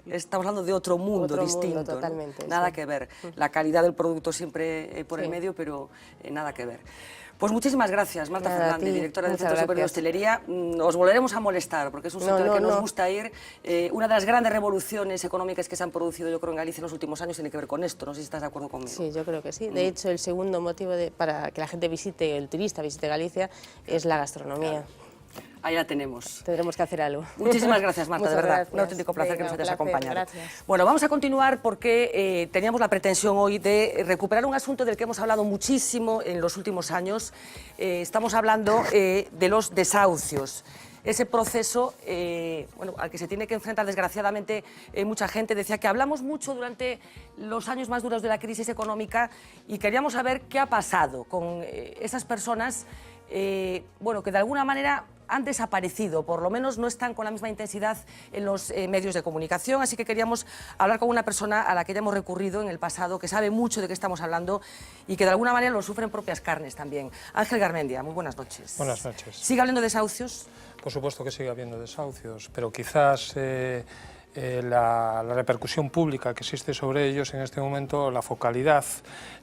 estamos hablando de otro mundo distinto. Totalmente, ¿no? Nada que ver. La calidad del producto siempre por el medio, pero nada que ver. Pues muchísimas gracias, Marta Fernández, directora del Centro Superior de Hostelería. Os volveremos a molestar, porque es un sitio al que nos gusta ir. Una de las grandes revoluciones económicas que se han producido, yo creo, en Galicia en los últimos años tiene que ver con esto. No sé si estás de acuerdo conmigo. Sí, yo creo que sí. De hecho, el segundo motivo para que la gente visite, el turista visite Galicia, es la gastronomía. Ahí la tenemos. Tendremos que hacer algo. Muchísimas gracias, Marta, de verdad. Gracias. Un auténtico placer que nos hayas acompañado. Gracias. Bueno, vamos a continuar porque teníamos la pretensión hoy de recuperar un asunto del que hemos hablado muchísimo en los últimos años. Estamos hablando de los desahucios. Ese proceso al que se tiene que enfrentar desgraciadamente mucha gente. Decía que hablamos mucho durante los años más duros de la crisis económica y queríamos saber qué ha pasado con esas personas que de alguna manera han desaparecido, por lo menos no están con la misma intensidad en los medios de comunicación, así que queríamos hablar con una persona a la que ya hemos recurrido en el pasado, que sabe mucho de qué estamos hablando y que de alguna manera lo sufre en propias carnes también. Ángel Garmendia, muy buenas noches. Buenas noches. ¿Sigue hablando de desahucios? Por supuesto que sigue habiendo desahucios, pero quizás la repercusión pública que existe sobre ellos en este momento, la focalidad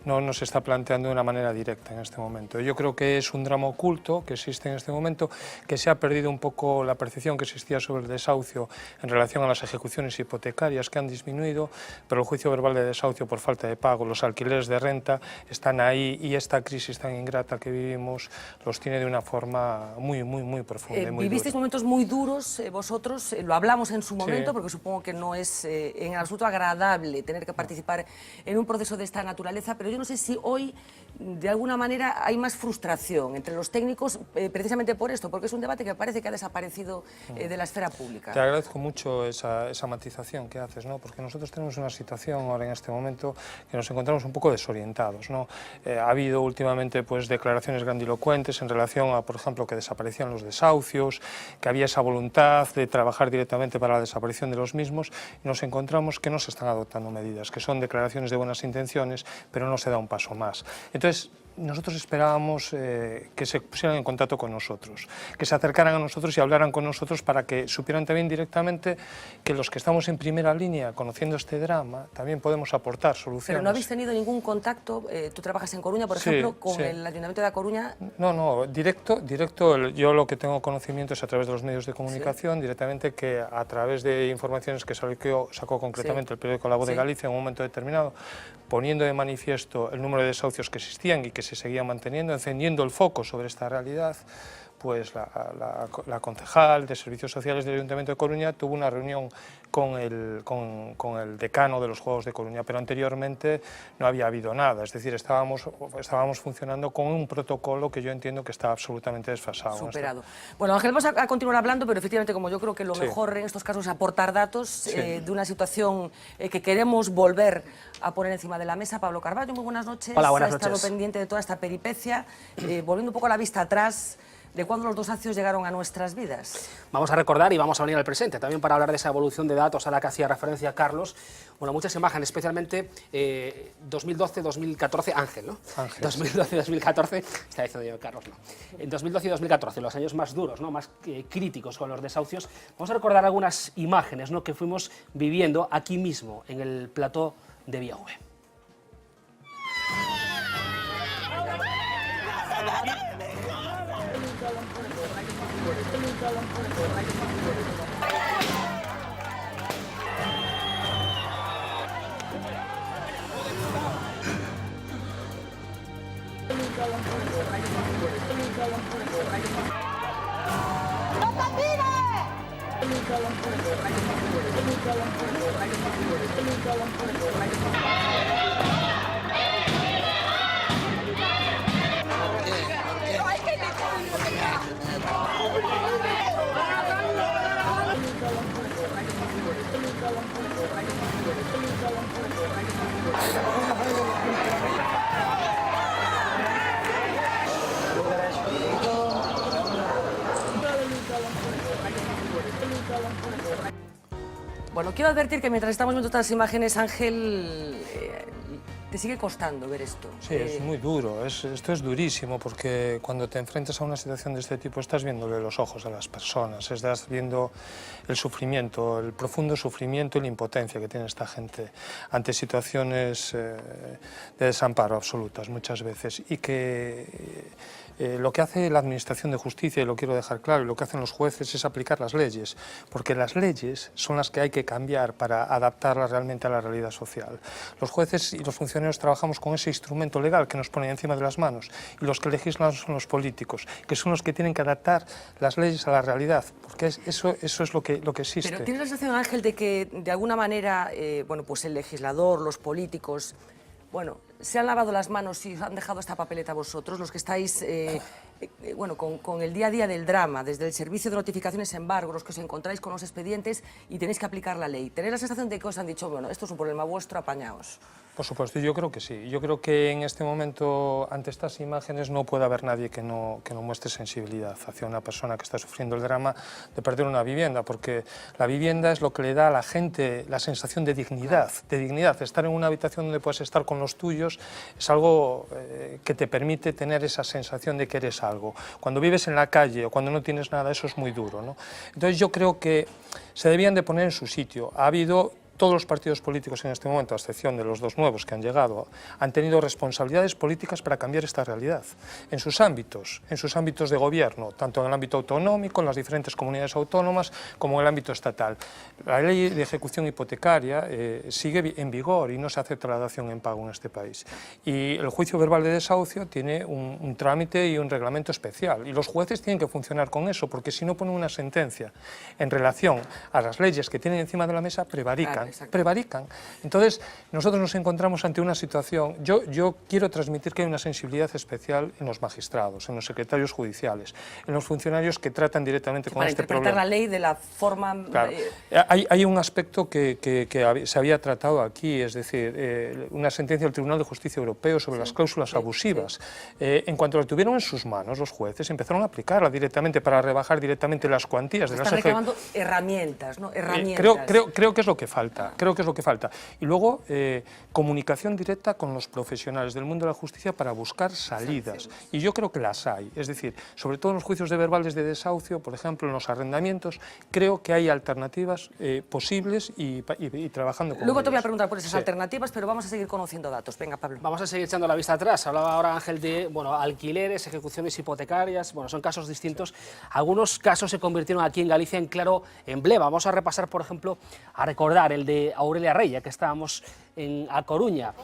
no nos está planteando de una manera directa en este momento. Yo creo que es un drama oculto que existe en este momento, que se ha perdido un poco la percepción que existía sobre el desahucio en relación a las ejecuciones hipotecarias, que han disminuido, pero el juicio verbal de desahucio por falta de pago, los alquileres de renta están ahí, y esta crisis tan ingrata que vivimos los tiene de una forma muy profunda. Vivisteis momentos muy duros vosotros, lo hablamos en su momento, porque supongo que no es en absoluto agradable tener que participar en un proceso de esta naturaleza, pero yo no sé si hoy de alguna manera hay más frustración entre los técnicos precisamente por esto, porque es un debate que parece que ha desaparecido de la esfera pública. Te agradezco mucho esa matización que haces, ¿no? Porque nosotros tenemos una situación ahora en este momento que nos encontramos un poco desorientados, ¿no? Ha habido últimamente pues, declaraciones grandilocuentes en relación a, por ejemplo, que desaparecían los desahucios, que había esa voluntad de trabajar directamente para la desaparición de los mismos, y nos encontramos que no se están adoptando medidas, que son declaraciones de buenas intenciones, pero no se da un paso más. Entonces, nosotros esperábamos que se pusieran en contacto con nosotros, que se acercaran a nosotros y hablaran con nosotros para que supieran también directamente que los que estamos en primera línea conociendo este drama también podemos aportar soluciones. Pero no habéis tenido ningún contacto, tú trabajas en Coruña, por ejemplo, con el Ayuntamiento de A Coruña. No, directo, yo lo que tengo conocimiento es a través de los medios de comunicación, directamente, que a través de informaciones que sacó concretamente el periódico La Voz de Galicia en un momento determinado, poniendo de manifiesto el número de desahucios que existían y que se seguían manteniendo, encendiendo el foco sobre esta realidad, pues la concejal de Servicios Sociales del Ayuntamiento de Coruña tuvo una reunión con el decano de los Juegos de Coruña, pero anteriormente no había habido nada, es decir, estábamos funcionando con un protocolo que yo entiendo que está absolutamente desfasado. Superado. Bueno, Ángel, vamos a continuar hablando, pero efectivamente, como yo creo que lo mejor en estos casos es aportar datos de una situación que queremos volver a poner encima de la mesa. Pablo Carballo, muy buenas noches. Hola, buenas noches. Ha estado pendiente de toda esta peripecia, volviendo un poco la vista atrás, de cuándo los desahucios llegaron a nuestras vidas. Vamos a recordar y vamos a venir al presente, también para hablar de esa evolución de datos a la que hacía referencia Carlos. Bueno, muchas imágenes, especialmente 2012-2014, Ángel, ¿no? 2012-2014, está diciendo yo Carlos, no. En 2012 y 2014, los años más duros, ¿no? Más críticos con los desahucios. Vamos a recordar algunas imágenes, ¿no? Que fuimos viviendo aquí mismo, en el plató de Villaúve. Bueno, quiero advertir que mientras estamos viendo estas imágenes, Ángel, te sigue costando ver esto. Sí, es muy duro, esto es durísimo, porque cuando te enfrentas a una situación de este tipo estás viéndole los ojos a las personas, estás viendo el sufrimiento, el profundo sufrimiento y la impotencia que tiene esta gente ante situaciones de desamparo absolutas muchas veces, y que lo que hace la Administración de Justicia, y lo quiero dejar claro, y lo que hacen los jueces es aplicar las leyes, porque las leyes son las que hay que cambiar para adaptarlas realmente a la realidad social. Los jueces y los funcionarios trabajamos con ese instrumento legal que nos ponen encima de las manos, y los que legislan son los políticos, que son los que tienen que adaptar las leyes a la realidad, porque eso es lo que existe. Pero ¿tienes la sensación, Ángel, de que de alguna manera bueno, pues el legislador, los políticos, bueno, se han lavado las manos y os han dejado esta papeleta a vosotros, los que estáis bueno, con el día a día del drama, desde el servicio de notificaciones embargo, los que os encontráis con los expedientes y tenéis que aplicar la ley? ¿Tenéis la sensación de que os han dicho, bueno, esto es un problema vuestro, apañaos? Por supuesto, yo creo que sí. Yo creo que en este momento, ante estas imágenes, no puede haber nadie que no muestre sensibilidad hacia una persona que está sufriendo el drama de perder una vivienda, porque la vivienda es lo que le da a la gente la sensación de dignidad, Estar en una habitación donde puedes estar con los tuyos es algo que te permite tener esa sensación de que eres algo. Cuando vives en la calle o cuando no tienes nada, eso es muy duro, ¿no? Entonces yo creo que se debían de poner en su sitio. Ha habido... Todos los partidos políticos en este momento, a excepción de los dos nuevos que han llegado, han tenido responsabilidades políticas para cambiar esta realidad en sus ámbitos de gobierno, tanto en el ámbito autonómico, en las diferentes comunidades autónomas, como en el ámbito estatal. La ley de ejecución hipotecaria sigue en vigor y no se acepta la dación en pago en este país. Y el juicio verbal de desahucio tiene un trámite y un reglamento especial. Y los jueces tienen que funcionar con eso, porque si no ponen una sentencia en relación a las leyes que tienen encima de la mesa, prevarican. Entonces, nosotros nos encontramos ante una situación... Yo quiero transmitir que hay una sensibilidad especial en los magistrados, en los secretarios judiciales, en los funcionarios que tratan directamente con este problema. Para interpretar la ley de la forma... Claro. Hay un aspecto que se había tratado aquí, es decir, una sentencia del Tribunal de Justicia Europeo sobre las cláusulas abusivas. En cuanto la tuvieron en sus manos, los jueces empezaron a aplicarla directamente para rebajar directamente las cuantías de las... Están reclamando herramientas, ¿no? Creo que es lo que falta. Y luego, comunicación directa con los profesionales del mundo de la justicia para buscar salidas. Y yo creo que las hay. Es decir, sobre todo en los juicios de verbales de desahucio, por ejemplo, en los arrendamientos, creo que hay alternativas posibles y trabajando con Luego ellos. te voy a preguntar por esas alternativas, pero vamos a seguir conociendo datos. Venga, Pablo. Vamos a seguir echando la vista atrás. Hablaba ahora Ángel de alquileres, ejecuciones hipotecarias. Son casos distintos. Algunos casos se convirtieron aquí en Galicia en claro emblema. Vamos a repasar, por ejemplo, a recordar el de Aurelia Rey, ya que estábamos A Coruña.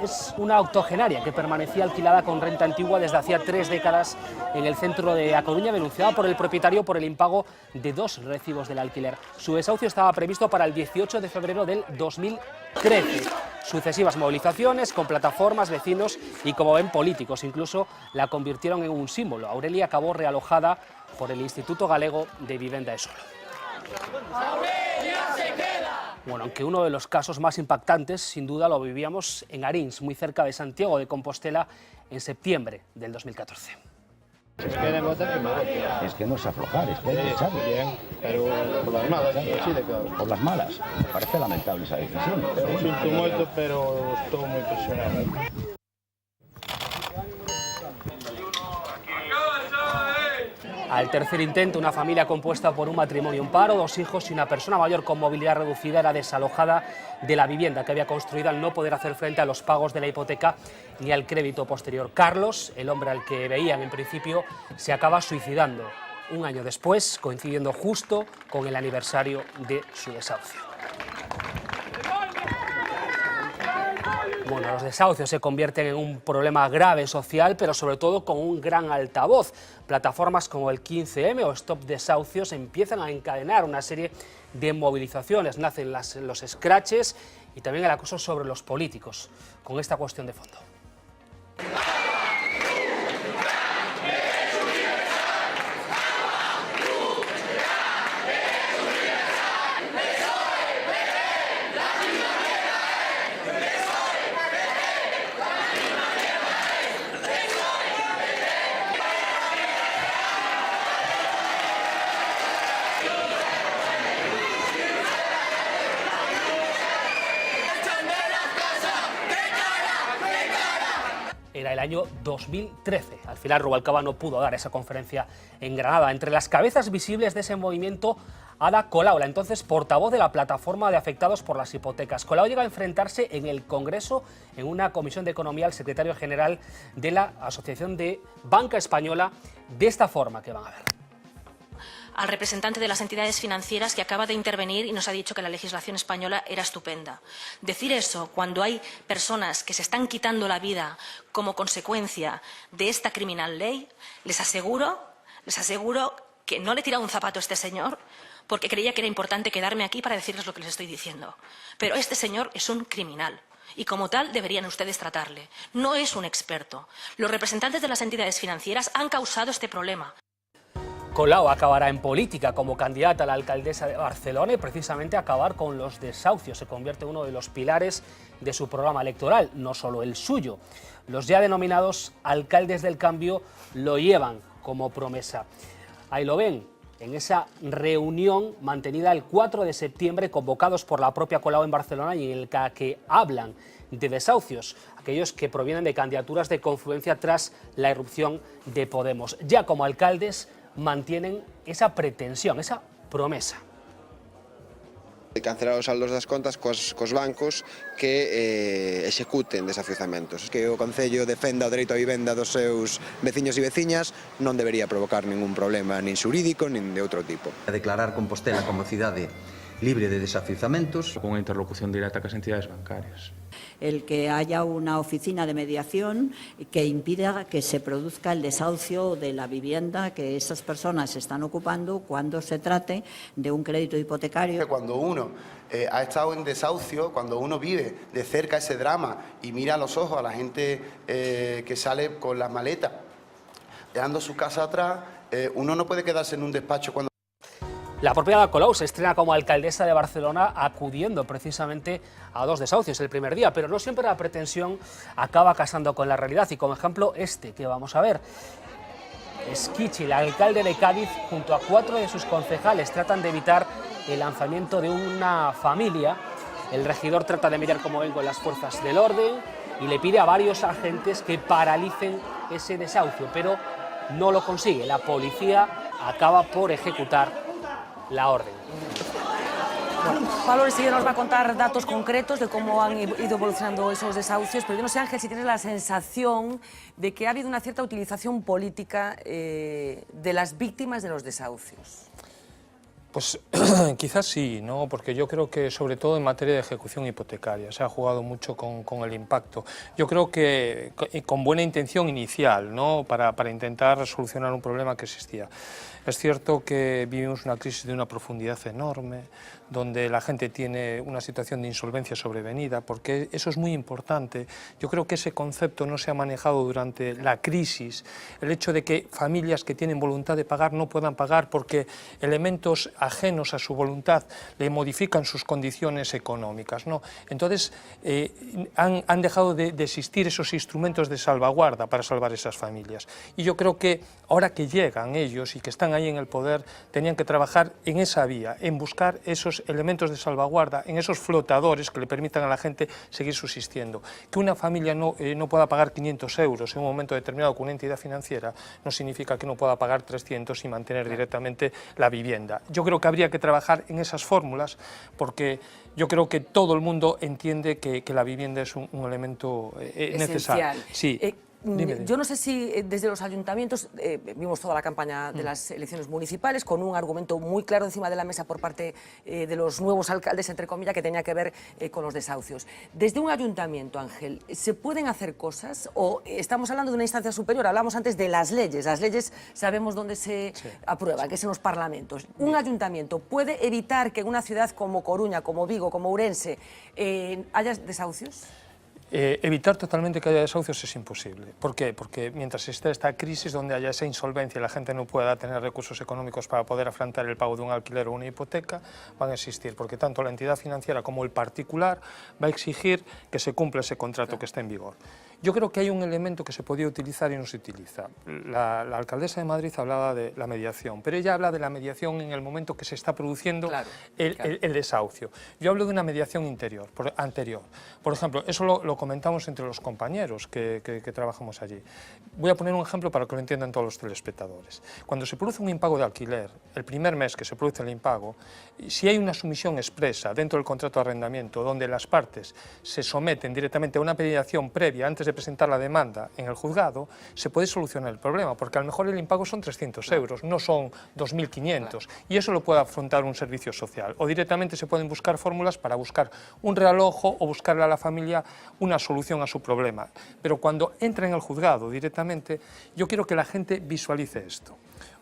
Es una octogenaria que permanecía alquilada con renta antigua desde hacía 3 décadas en el centro de A Coruña, denunciada por el propietario por el impago de 2 recibos del alquiler. Su desahucio estaba previsto para el 18 de febrero del 2013. Sucesivas movilizaciones con plataformas, vecinos y, como ven, políticos. Incluso la convirtieron en un símbolo. Aurelia acabó realojada por el Instituto Galego de Vivenda e Solo. Aunque uno de los casos más impactantes, sin duda, lo vivíamos en Arins, muy cerca de Santiago de Compostela, en septiembre del 2014. Es que no es aflojar, es que hay que echarlo. Bien, pero por las malas, así de claro. Por las malas. Me parece lamentable esa decisión. Eu sinto moito, pero estou moi presionado. Al tercer intento, una familia compuesta por un matrimonio en paro, 2 hijos y una persona mayor con movilidad reducida era desalojada de la vivienda que había construido al no poder hacer frente a los pagos de la hipoteca ni al crédito posterior. Carlos, el hombre al que veían en principio, se acaba suicidando un año después, coincidiendo justo con el aniversario de su desahucio. Los desahucios se convierten en un problema grave social, pero sobre todo con un gran altavoz. Plataformas como el 15M o Stop Desahucios empiezan a encadenar una serie de movilizaciones. Nacen los escraches y también el acoso sobre los políticos, con esta cuestión de fondo. Era el año 2013. Al final Rubalcaba no pudo dar esa conferencia en Granada. Entre las cabezas visibles de ese movimiento, Ada Colau, la entonces portavoz de la plataforma de afectados por las hipotecas. Colau llega a enfrentarse en el Congreso, en una comisión de economía, al secretario general de la Asociación de Banca Española, de esta forma que van a ver. Al representante de las entidades financieras que acaba de intervenir y nos ha dicho que la legislación española era estupenda. Decir eso cuando hay personas que se están quitando la vida como consecuencia de esta criminal ley, les aseguro que no le he tirado un zapato a este señor porque creía que era importante quedarme aquí para decirles lo que les estoy diciendo. Pero este señor es un criminal. Y como tal deberían ustedes tratarle. No es un experto. Los representantes de las entidades financieras han causado este problema. Colau acabará en política como candidata a la alcaldesa de Barcelona y precisamente acabar con los desahucios. Se convierte en uno de los pilares de su programa electoral, no solo el suyo. Los ya denominados alcaldes del cambio lo llevan como promesa. Ahí lo ven, en esa reunión mantenida el 4 de septiembre, convocados por la propia Colau en Barcelona y en la que hablan de desahucios, aquellos que provienen de candidaturas de confluencia tras la irrupción de Podemos. Ya como alcaldes mantienen esa pretensión, esa promesa. Cancelar os saldos das contas cos bancos que executen desafiuzamentos. Que o Concello defenda o dereito a vivenda dos seus veciños e veciñas non debería provocar ningún problema nin xurídico nin de outro tipo. A declarar Compostela como cidade libre de desafiuzamentos. Con unha interlocución directa cas entidades bancarias. El que haya una oficina de mediación que impida que se produzca el desahucio de la vivienda que esas personas están ocupando cuando se trate de un crédito hipotecario. Cuando uno ha estado en desahucio, cuando uno vive de cerca ese drama y mira a los ojos a la gente que sale con las maletas, dejando su casa atrás, uno no puede quedarse en un despacho cuando... La propia Colau se estrena como alcaldesa de Barcelona acudiendo precisamente a dos desahucios el primer día, pero no siempre la pretensión acaba casando con la realidad, y como ejemplo este que vamos a ver. Esquichi, el alcalde de Cádiz, junto a 4 de sus concejales, tratan de evitar el lanzamiento de una familia. El regidor trata de mirar cómo ven con las fuerzas del orden y le pide a varios agentes que paralicen ese desahucio, pero no lo consigue. La policía acaba por ejecutar la orden. Bueno, Pablo enseguida nos va a contar datos concretos de cómo han ido evolucionando esos desahucios, pero yo no sé, Ángel, si tienes la sensación de que ha habido una cierta utilización política de las víctimas de los desahucios. Pues quizás sí, ¿no? Porque yo creo que sobre todo en materia de ejecución hipotecaria se ha jugado mucho con el impacto. Yo creo que con buena intención inicial, ¿no? Para intentar solucionar un problema que existía. Es cierto que vivimos una crisis de una profundidad enorme, donde la gente tiene una situación de insolvencia sobrevenida, porque eso es muy importante. Yo creo que ese concepto no se ha manejado durante la crisis, el hecho de que familias que tienen voluntad de pagar no puedan pagar porque elementos ajenos a su voluntad le modifican sus condiciones económicas, ¿no? Entonces, han dejado de existir esos instrumentos de salvaguarda para salvar esas familias. Y yo creo que ahora que llegan ellos y que están ahí en el poder, tenían que trabajar en esa vía, en buscar esos elementos de salvaguarda, en esos flotadores que le permitan a la gente seguir subsistiendo. Que una familia no pueda pagar 500 euros en un momento determinado con una entidad financiera no significa que no pueda pagar 300 y mantener directamente la vivienda. Yo creo que habría que trabajar en esas fórmulas porque yo creo que todo el mundo entiende que la vivienda es un elemento necesario. Sí. Dime. Yo no sé si desde los ayuntamientos, vimos toda la campaña de las elecciones municipales con un argumento muy claro encima de la mesa por parte de los nuevos alcaldes, entre comillas, que tenía que ver con los desahucios. Desde un ayuntamiento, Ángel, ¿se pueden hacer cosas o estamos hablando de una instancia superior? Hablamos antes de las leyes sabemos dónde se aprueban, que es en los parlamentos. ¿Un ayuntamiento puede evitar que en una ciudad como Coruña, como Vigo, como Ourense, haya desahucios? Evitar totalmente que haya desahucios es imposible. ¿Por qué? Porque mientras esté esta crisis donde haya esa insolvencia y la gente no pueda tener recursos económicos para poder afrontar el pago de un alquiler o una hipoteca, van a existir, porque tanto la entidad financiera como el particular va a exigir que se cumpla ese contrato que está en vigor. Yo creo que hay un elemento que se podía utilizar y no se utiliza. La alcaldesa de Madrid hablaba de la mediación, pero ella habla de la mediación en el momento que se está produciendo el desahucio. Yo hablo de una mediación anterior. Por ejemplo, eso lo comentamos entre los compañeros que trabajamos allí. Voy a poner un ejemplo para que lo entiendan todos los telespectadores. Cuando se produce un impago de alquiler, el primer mes que se produce el impago, si hay una sumisión expresa dentro del contrato de arrendamiento donde las partes se someten directamente a una mediación previa antes de presentar la demanda en el juzgado, se puede solucionar el problema, porque a lo mejor el impago son 300 euros, no son 2.500, y eso lo puede afrontar un servicio social. O directamente se pueden buscar fórmulas para buscar un realojo o buscarle a la familia una solución a su problema. Pero cuando entra en el juzgado directamente, yo quiero que la gente visualice esto.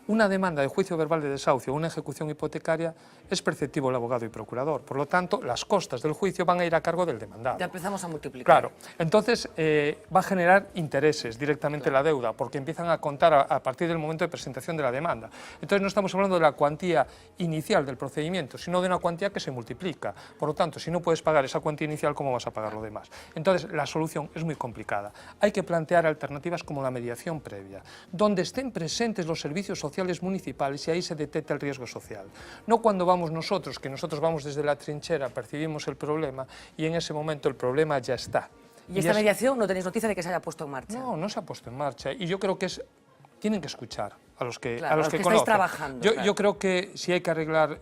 una demanda de juicio verbal de desahucio o una ejecución hipotecaria es perceptivo el abogado y procurador. Por lo tanto, las costas del juicio van a ir a cargo del demandado. Ya empezamos a multiplicar. Claro, entonces va a generar intereses directamente la deuda, porque empiezan a contar a partir del momento de presentación de la demanda. Entonces no estamos hablando de la cuantía inicial del procedimiento, sino de una cuantía que se multiplica. Por lo tanto, si no puedes pagar esa cuantía inicial, ¿cómo vas a pagar lo demás? Entonces la solución es muy complicada. Hay que plantear alternativas como la mediación previa, donde estén presentes los servicios sociales municipales y ahí se detecta el riesgo social. No cuando vamos nosotros, que nosotros vamos desde la trinchera, percibimos el problema y en ese momento el problema ya está. ¿Y esta mediación no tenéis noticia de que se haya puesto en marcha? No, no se ha puesto en marcha y yo creo que tienen que escuchar a los que, claro, a los que estáis conocen. trabajando. Yo creo que si hay que arreglar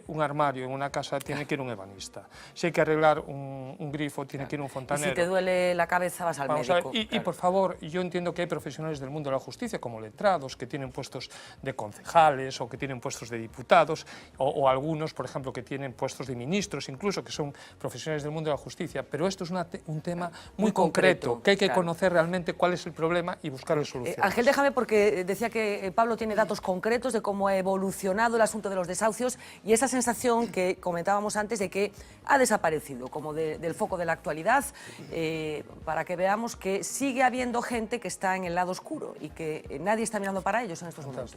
un armario en una casa, tiene que ir un ebanista. Si hay que arreglar un grifo, tiene que ir un fontanero. Y si te duele la cabeza, vas al médico. Y por favor, yo entiendo que hay profesionales del mundo de la justicia, como letrados, que tienen puestos de concejales o que tienen puestos de diputados, o algunos, por ejemplo, que tienen puestos de ministros, incluso, que son profesionales del mundo de la justicia. Pero esto es un tema muy concreto, que hay que conocer realmente cuál es el problema y buscarle soluciones. Ángel, déjame, porque decía que Pablo tiene datos concretos de cómo ha evolucionado el asunto de los desahucios y esa sensación que comentábamos antes de que ha desaparecido como del foco de la actualidad, para que veamos que sigue habiendo gente que está en el lado oscuro y que nadie está mirando para ellos en estos momentos.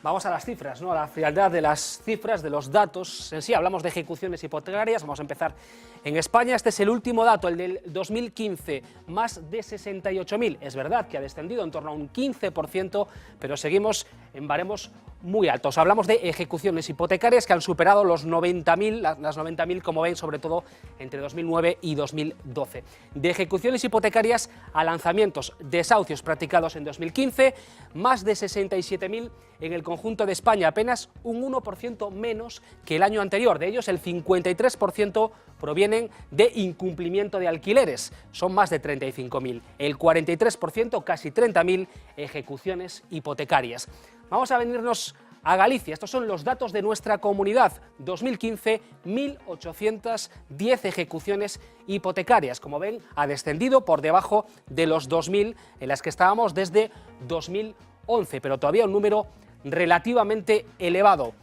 Vamos a las cifras, ¿no? A la frialdad de las cifras, de los datos en sí. Hablamos de ejecuciones hipotecarias, vamos a empezar en España. Este es el último dato, el del 2015, más de 68.000. Es verdad que ha descendido en torno a un 15%, pero seguimos en baremos muy altos. Hablamos de ejecuciones hipotecarias que han superado los 90.000, las 90.000, como ven, sobre todo entre 2009 y 2012. De ejecuciones hipotecarias a lanzamientos, desahucios practicados en 2015, más de 67.000 en el conjunto de España, apenas un 1% menos que el año anterior. De ellos, el 53% provienen de incumplimiento de alquileres, son más de 35.000. El 43%, casi 30.000, ejecuciones hipotecarias. Vamos a venirnos a Galicia. Estos son los datos de nuestra comunidad. 2015, 1.810 ejecuciones hipotecarias. Como ven, ha descendido por debajo de los 2.000 en las que estábamos desde 2011, pero todavía un número relativamente elevado.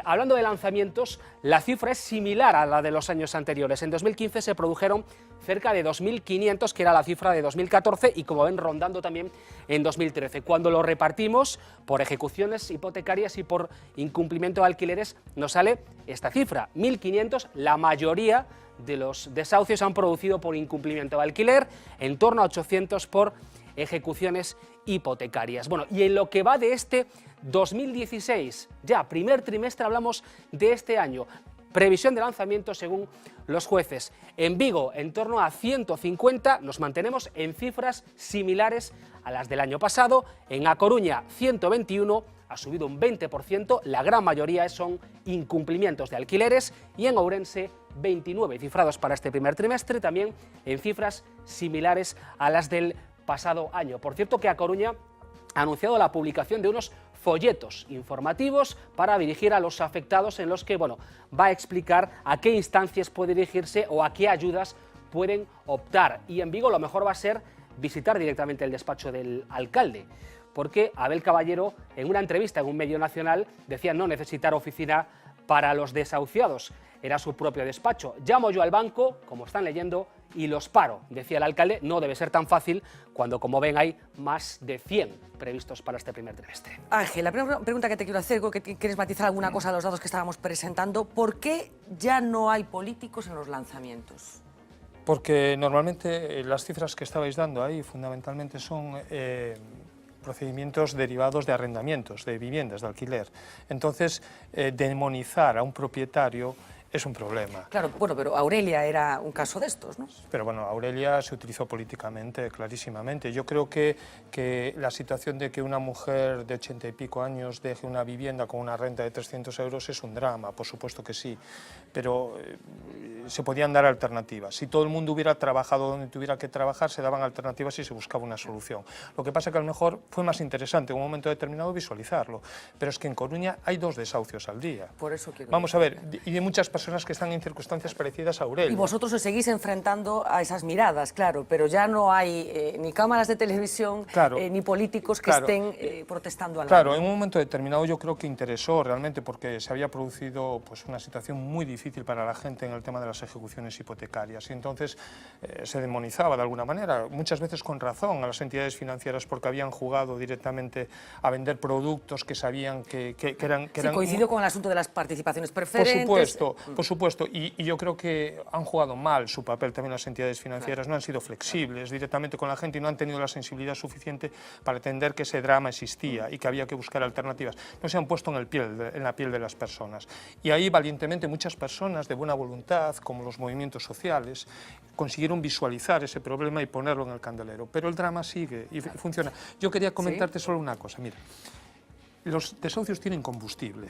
Hablando de lanzamientos, la cifra es similar a la de los años anteriores. En 2015 se produjeron cerca de 2.500, que era la cifra de 2014, y como ven, rondando también en 2013. Cuando lo repartimos por ejecuciones hipotecarias y por incumplimiento de alquileres, nos sale esta cifra, 1.500. La mayoría de los desahucios se han producido por incumplimiento de alquiler, en torno a 800 por ejecuciones hipotecarias. Bueno, y en lo que va de este 2016, ya primer trimestre, hablamos de este año. Previsión de lanzamiento según los jueces. En Vigo, en torno a 150, nos mantenemos en cifras similares a las del año pasado. En A Coruña, 121, ha subido un 20%, la gran mayoría son incumplimientos de alquileres. Y en Ourense, 29 cifrados para este primer trimestre, también en cifras similares a las del pasado año. Por cierto, que A Coruña ha anunciado la publicación de unos folletos informativos para dirigir a los afectados, en los que va a explicar a qué instancias puede dirigirse o a qué ayudas pueden optar. Y en Vigo lo mejor va a ser visitar directamente el despacho del alcalde, porque Abel Caballero, en una entrevista en un medio nacional, decía no necesitar oficina para los desahuciados, era su propio despacho. Llamo yo al banco, como están leyendo, y los paro, decía el alcalde. No debe ser tan fácil cuando, como ven, hay más de 100 previstos para este primer trimestre. Ángel, la primera pregunta que te quiero hacer, que quieres matizar alguna cosa de los datos que estábamos presentando, ¿por qué ya no hay políticos en los lanzamientos? Porque normalmente las cifras que estabais dando ahí fundamentalmente son procedimientos derivados de arrendamientos, de viviendas, de alquiler. Entonces, demonizar a un propietario es un problema. Claro, bueno, pero Aurelia era un caso de estos, ¿no? Pero bueno, Aurelia se utilizó políticamente, clarísimamente. Yo creo que la situación de que una mujer de 80 y pico años deje una vivienda con una renta de 300 euros es un drama, por supuesto que sí, pero se podían dar alternativas. Si todo el mundo hubiera trabajado donde tuviera que trabajar, se daban alternativas y se buscaba una solución. Lo que pasa es que a lo mejor fue más interesante en un momento determinado visualizarlo, pero es que en Coruña hay 2 desahucios al día. Por eso quiero... Vamos a ver, y de muchas personas que están en circunstancias parecidas a Aurelio. Y vosotros os seguís enfrentando a esas miradas, claro, pero ya no hay ni cámaras de televisión, ni políticos que estén protestando al lado. Claro, en un momento determinado yo creo que interesó realmente porque se había producido pues, una situación muy difícil para la gente en el tema de las ejecuciones hipotecarias y entonces se demonizaba de alguna manera, muchas veces con razón, a las entidades financieras porque habían jugado directamente a vender productos que sabían que eran... Sí, coincidió con el asunto de las participaciones preferentes. Por supuesto, y yo creo que han jugado mal su papel también las entidades financieras, no han sido flexibles directamente con la gente y no han tenido la sensibilidad suficiente para entender que ese drama existía y que había que buscar alternativas. No se han puesto en la piel de las personas. Y ahí valientemente muchas personas de buena voluntad, como los movimientos sociales, consiguieron visualizar ese problema y ponerlo en el candelero. Pero el drama sigue y funciona. Yo quería comentarte solo una cosa, mira. Los desahucios tienen combustible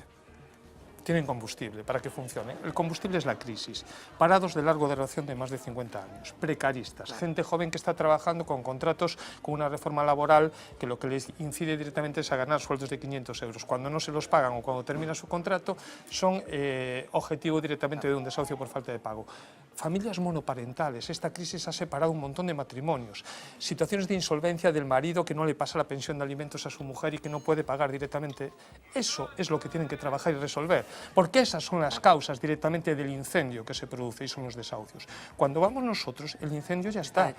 para que funcione. El combustible es la crisis. Parados de larga duración de más de 50 años, precaristas, gente joven que está trabajando con contratos con una reforma laboral que lo que les incide directamente es a ganar sueldos de 500 euros. Cuando no se los pagan o cuando termina su contrato, son objetivo directamente de un desahucio por falta de pago. Familias monoparentales, esta crisis ha separado un montón de matrimonios. Situaciones de insolvencia del marido que no le pasa la pensión de alimentos a su mujer y que no puede pagar directamente. Eso es lo que tienen que trabajar y resolver. Porque esas son las causas directamente del incendio que se produce y son los desahucios. Cuando vamos nosotros, el incendio ya está.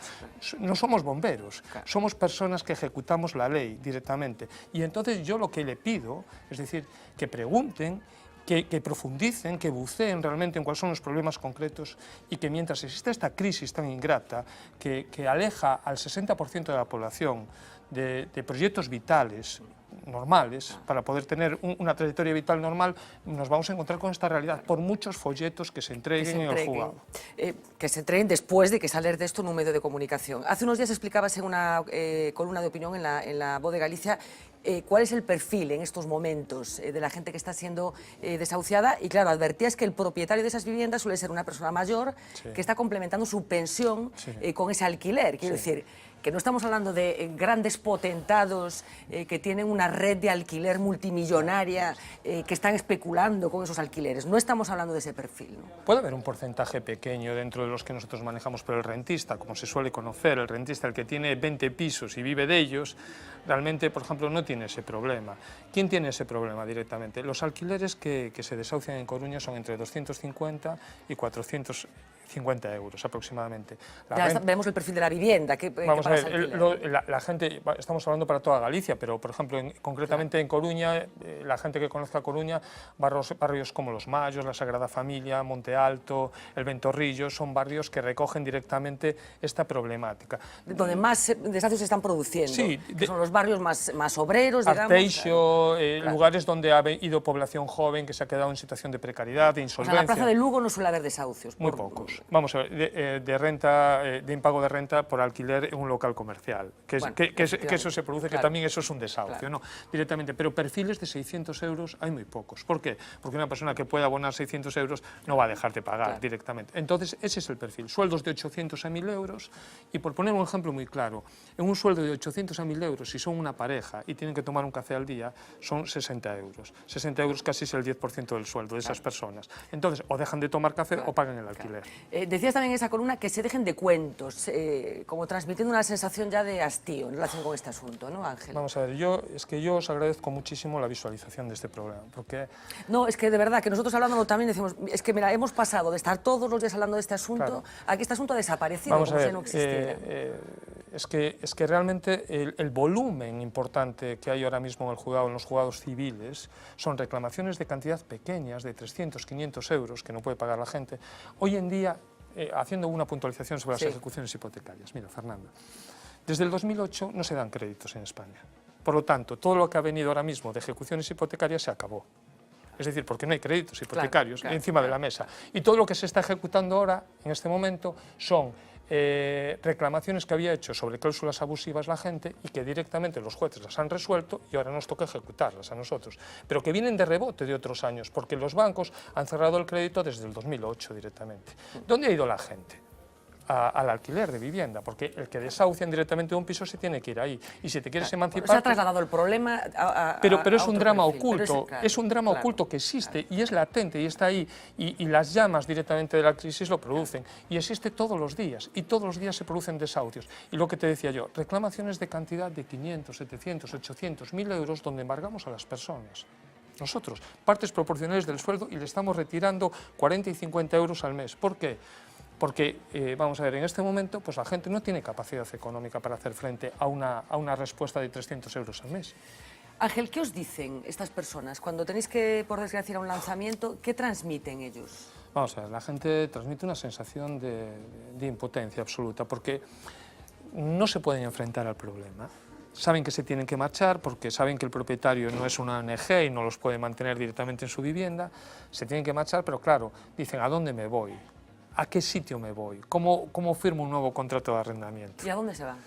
No somos bomberos, somos personas que ejecutamos la ley directamente. Y entonces yo lo que le pido, es decir, que pregunten, que profundicen, que buceen realmente en cuáles son los problemas concretos y que mientras existe esta crisis tan ingrata que aleja al 60% de la población de proyectos vitales normales, para poder tener una trayectoria vital normal, nos vamos a encontrar con esta realidad, por muchos folletos que se entreguen en el juzgado. Que se entreguen después de que sale de esto en un medio de comunicación. Hace unos días explicabas en una columna de opinión en la Voz de Galicia cuál es el perfil en estos momentos de la gente que está siendo desahuciada y claro, advertías que el propietario de esas viviendas suele ser una persona mayor que está complementando su pensión con ese alquiler. Quiero decir, que no estamos hablando de grandes potentados que tienen una red de alquiler multimillonaria que están especulando con esos alquileres. No estamos hablando de ese perfil, ¿no? Puede haber un porcentaje pequeño dentro de los que nosotros manejamos, pero el rentista, como se suele conocer, el rentista, el que tiene 20 pisos y vive de ellos, realmente, por ejemplo, no tiene ese problema. ¿Quién tiene ese problema directamente? Los alquileres que se desahucian en Coruña son entre 250 y 450 euros aproximadamente. Vemos el perfil de la vivienda. Vamos a ver, la gente, estamos hablando para toda Galicia, pero por ejemplo, concretamente en Coruña, la gente que conozca Coruña, barrios como Los Mayos, la Sagrada Familia, Monte Alto, el Ventorrillo, son barrios que recogen directamente esta problemática. Donde más desahucios se están produciendo, sí, que son los barrios más obreros, digamos. Arteixo, lugares donde ha ido población joven que se ha quedado en situación de precariedad, de insolvencia. O sea, en la Plaza de Lugo no suele haber desahucios. Muy pocos. Vamos a ver, de impago de renta por alquiler en un local comercial, que eso se produce, que también eso es un desahucio, ¿no? Directamente, pero perfiles de 600 euros hay muy pocos. ¿Por qué? Porque una persona que pueda abonar 600 euros no va a dejar de pagar directamente. Entonces, ese es el perfil, sueldos de 800 a 1.000 euros, y por poner un ejemplo muy claro, en un sueldo de 800 a 1.000 euros, si son una pareja y tienen que tomar un café al día, son 60 euros. 60 euros casi es el 10% del sueldo de esas personas. Entonces, o dejan de tomar café o pagan el alquiler. Decías también en esa columna que se dejen de cuentos, como transmitiendo una sensación ya de hastío en relación con este asunto, ¿no, Ángel? Vamos a ver, es que yo os agradezco muchísimo la visualización de este problema, porque... No, es que de verdad, que nosotros hablándolo también decimos, es que mira, hemos pasado de estar todos los días hablando de este asunto a que este asunto ha desaparecido, vamos como a ver, si no existiera. Es que realmente el volumen importante que hay ahora mismo en el juzgado, en los juzgados civiles, son reclamaciones de cantidad pequeñas, de 300, 500 euros, que no puede pagar la gente. Hoy en día, haciendo una puntualización sobre las ejecuciones hipotecarias. Mira, Fernando, desde el 2008 no se dan créditos en España. Por lo tanto, todo lo que ha venido ahora mismo de ejecuciones hipotecarias se acabó. Es decir, porque no hay créditos hipotecarios encima de la mesa. Y todo lo que se está ejecutando ahora, en este momento, son reclamaciones que había hecho sobre cláusulas abusivas la gente y que directamente los jueces las han resuelto y ahora nos toca ejecutarlas a nosotros. Pero que vienen de rebote de otros años, porque los bancos han cerrado el crédito desde el 2008 directamente. ¿Dónde ha ido la gente? al alquiler de vivienda, porque el que desahucian directamente de un piso se tiene que ir ahí. Y si te quieres emancipar... Se ha trasladado el problema Pero es un otro drama perfil. oculto, es un drama oculto que existe y es latente y está ahí. Y las llamas directamente de la crisis lo producen. Y existe todos los días, y todos los días se producen desahucios. Y lo que te decía yo, reclamaciones de cantidad de 500, 700, 800, 1000 euros donde embargamos a las personas. Nosotros, partes proporcionales del sueldo, y le estamos retirando 40 y 50 euros al mes. ¿Por qué? Porque, vamos a ver, en este momento pues la gente no tiene capacidad económica para hacer frente a una respuesta de 300 euros al mes. Ángel, ¿qué os dicen estas personas? Cuando tenéis que, por desgracia, ir a un lanzamiento, ¿qué transmiten ellos? Vamos a ver, la gente transmite una sensación de impotencia absoluta, porque no se pueden enfrentar al problema. Saben que se tienen que marchar porque saben que el propietario no es una ONG y no los puede mantener directamente en su vivienda. Se tienen que marchar, pero claro, dicen, ¿a dónde me voy? ¿A qué sitio me voy? ¿Cómo firmo un nuevo contrato de arrendamiento? ¿Y a dónde se van?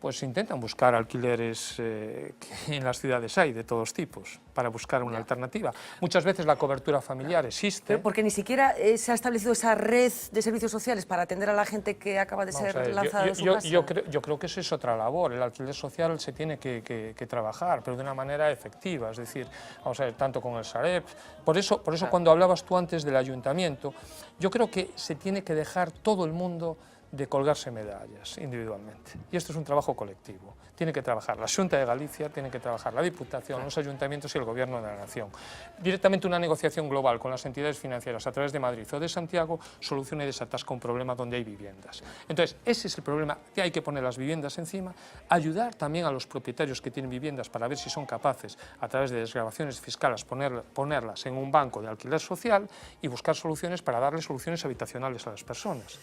Pues intentan buscar alquileres que en las ciudades hay, de todos tipos, para buscar una alternativa. Muchas veces la cobertura familiar existe. Pero porque ni siquiera se ha establecido esa red de servicios sociales para atender a la gente que acaba de ser lanzada de su casa. Yo creo que eso es otra labor. El alquiler social se tiene que trabajar, pero de una manera efectiva. Es decir, vamos a ver, tanto con el Sareb. Por eso cuando hablabas tú antes del ayuntamiento, yo creo que se tiene que dejar todo el mundo de colgarse medallas individualmente. Y esto es un trabajo colectivo. Tiene que trabajar la Xunta de Galicia, tiene que trabajar la Diputación, los ayuntamientos y el Gobierno de la Nación. Directamente una negociación global con las entidades financieras a través de Madrid o de Santiago soluciona y desatasca un problema donde hay viviendas. Entonces, ese es el problema, que hay que poner las viviendas encima, ayudar también a los propietarios que tienen viviendas para ver si son capaces, a través de desgravaciones fiscales, ponerlas en un banco de alquiler social y buscar soluciones para darle soluciones habitacionales a las personas.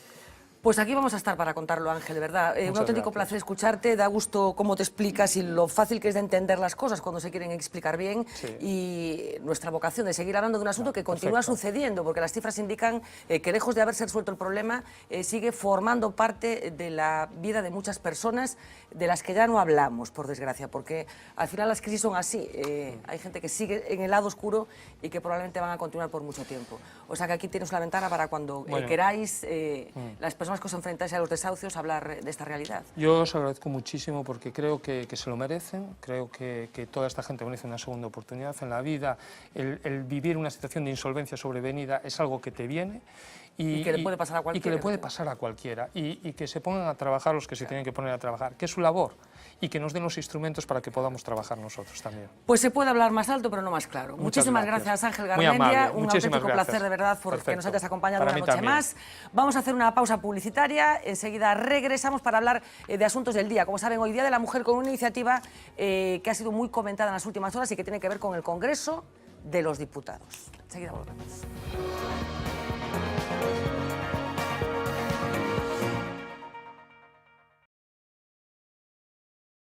Pues aquí vamos a estar para contarlo, Ángel, de verdad. Un auténtico placer escucharte, da gusto cómo te explicas y lo fácil que es de entender las cosas cuando se quieren explicar bien. Sí. Y nuestra vocación de seguir hablando de un asunto que continúa sucediendo, porque las cifras indican que lejos de haberse resuelto el problema, sigue formando parte de la vida de muchas personas de las que ya no hablamos, por desgracia, porque al final las crisis son así. Hay gente que sigue en el lado oscuro y que probablemente van a continuar por mucho tiempo. O sea que aquí tienes una ventana para cuando queráis, las personas que os enfrentáis a los desahucios, hablar de esta realidad. Yo os agradezco muchísimo porque creo que se lo merecen, creo que toda esta gente merece una segunda oportunidad en la vida. El vivir una situación de insolvencia sobrevenida es algo que te viene. Y que le puede pasar a cualquiera. Y que le puede pasar a cualquiera. Y que se pongan a trabajar los que se tienen que poner a trabajar, que es su labor. Y que nos den los instrumentos para que podamos trabajar nosotros también. Pues se puede hablar más alto, pero no más claro. Muchísimas gracias, Ángel Garmendia. Un auténtico placer, de verdad, porque nos hayas acompañado una noche más. Vamos a hacer una pausa publicitaria. Enseguida regresamos para hablar de asuntos del día. Como saben, hoy Día de la Mujer, con una iniciativa que ha sido muy comentada en las últimas horas y que tiene que ver con el Congreso de los Diputados. Enseguida volvemos.